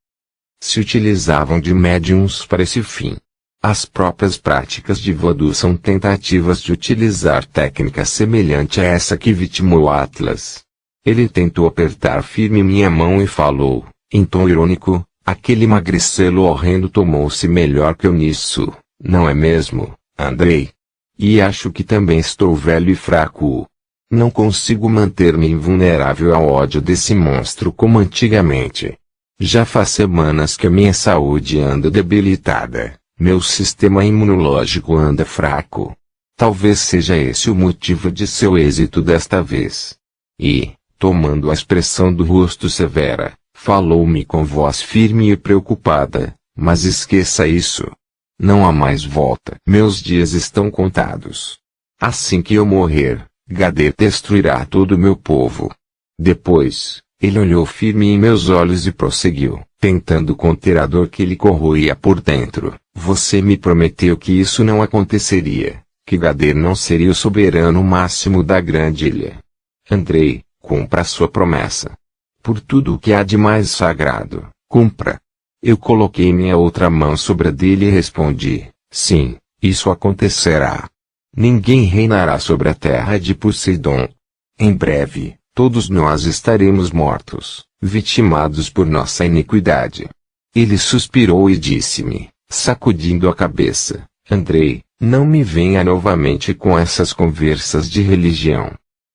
S1: se utilizavam de médiums para esse fim. As próprias práticas de voodoo são tentativas de utilizar técnica semelhante a essa que vitimou Atlas. Ele tentou apertar firme minha mão e falou, em tom irônico, aquele magricelo horrendo tomou-se melhor que eu nisso, não é mesmo, Andrei? E acho que também estou velho e fraco. Não consigo manter-me invulnerável ao ódio desse monstro como antigamente. Já faz semanas que a minha saúde anda debilitada. Meu sistema imunológico anda fraco. Talvez seja esse o motivo de seu êxito desta vez. E, tomando a expressão do rosto severa, falou-me com voz firme e preocupada, mas esqueça isso. Não há mais volta. Meus dias estão contados. Assim que eu morrer, Gader destruirá todo o meu povo. Depois, ele olhou firme em meus olhos e prosseguiu, tentando conter a dor que lhe corroía por dentro. Você me prometeu que isso não aconteceria, que Gader não seria o soberano máximo da grande ilha. Andrei, cumpra a sua promessa. Por tudo o que há de mais sagrado, cumpra. Eu coloquei minha outra mão sobre a dele e respondi, sim, isso acontecerá. Ninguém reinará sobre a terra de Poseidon. Em breve, todos nós estaremos mortos, vitimados por nossa iniquidade. Ele suspirou e disse-me, sacudindo a cabeça, Andrei, não me venha novamente com essas conversas de religião.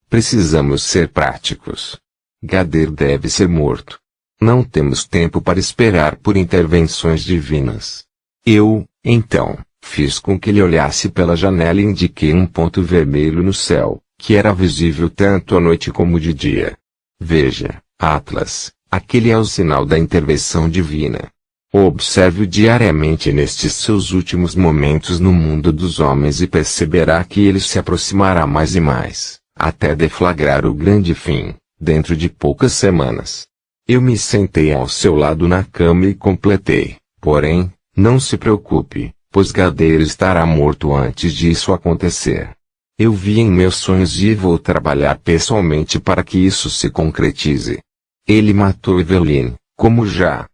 S1: Precisamos ser práticos. Gader deve ser morto. Não temos tempo para esperar por intervenções divinas. Eu, então, fiz com que ele olhasse pela janela e indiquei um ponto vermelho no céu, que era visível tanto à noite como de dia. Veja, Atlas, aquele é o sinal da intervenção divina. Observe-o diariamente nestes seus últimos momentos no mundo dos homens e perceberá que ele se aproximará mais e mais, até deflagrar o grande fim, dentro de poucas semanas. Eu me sentei ao seu lado na cama e completei, porém, não se preocupe, pois Gader estará morto antes disso acontecer. Eu vi em meus sonhos e vou trabalhar pessoalmente para que isso se concretize. Ele matou Evelyn, como já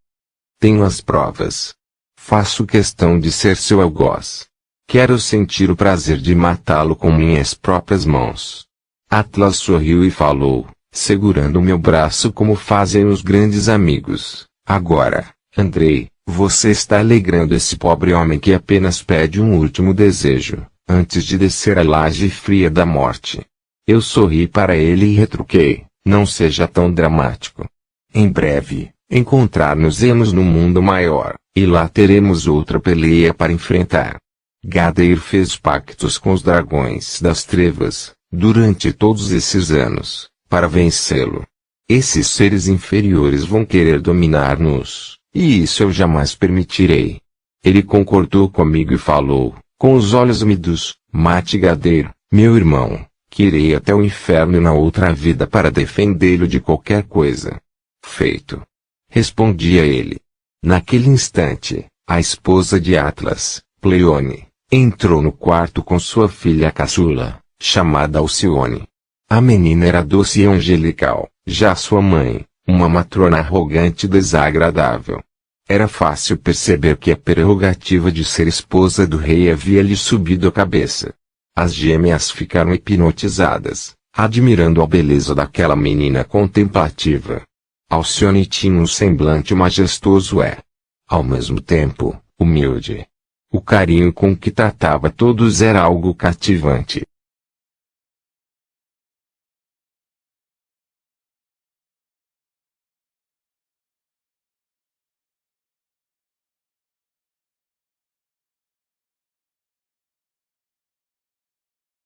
S1: tenho as provas. Faço questão de ser seu algoz. Quero sentir o prazer de matá-lo com minhas próprias mãos. Atlas sorriu e falou, segurando meu braço como fazem os grandes amigos. Agora, Andrei, você está alegrando esse pobre homem que apenas pede um último desejo, antes de descer a laje fria da morte. Eu sorri para ele e retruquei, não seja tão dramático. Em breve, encontrar-nos-emos no mundo maior, e lá teremos outra peleia para enfrentar. Gader fez pactos com os dragões das trevas, durante todos esses anos, para vencê-lo. Esses seres inferiores vão querer dominar-nos, e isso eu jamais permitirei. Ele concordou comigo e falou, com os olhos úmidos, mate Gader, meu irmão, que irei até o inferno na outra vida para defendê-lo de qualquer coisa. Feito. Respondi a ele. Naquele instante, A esposa de Atlas, Pleione, entrou no quarto com sua filha caçula, chamada Alcione. A menina era doce e angelical, já sua mãe, uma matrona arrogante e desagradável. Era fácil perceber que a prerrogativa de ser esposa do rei havia lhe subido a cabeça. As gêmeas ficaram hipnotizadas, admirando a beleza daquela menina contemplativa. Alcione tinha um semblante majestoso e, ao mesmo tempo, humilde. O carinho com que tratava todos era algo cativante.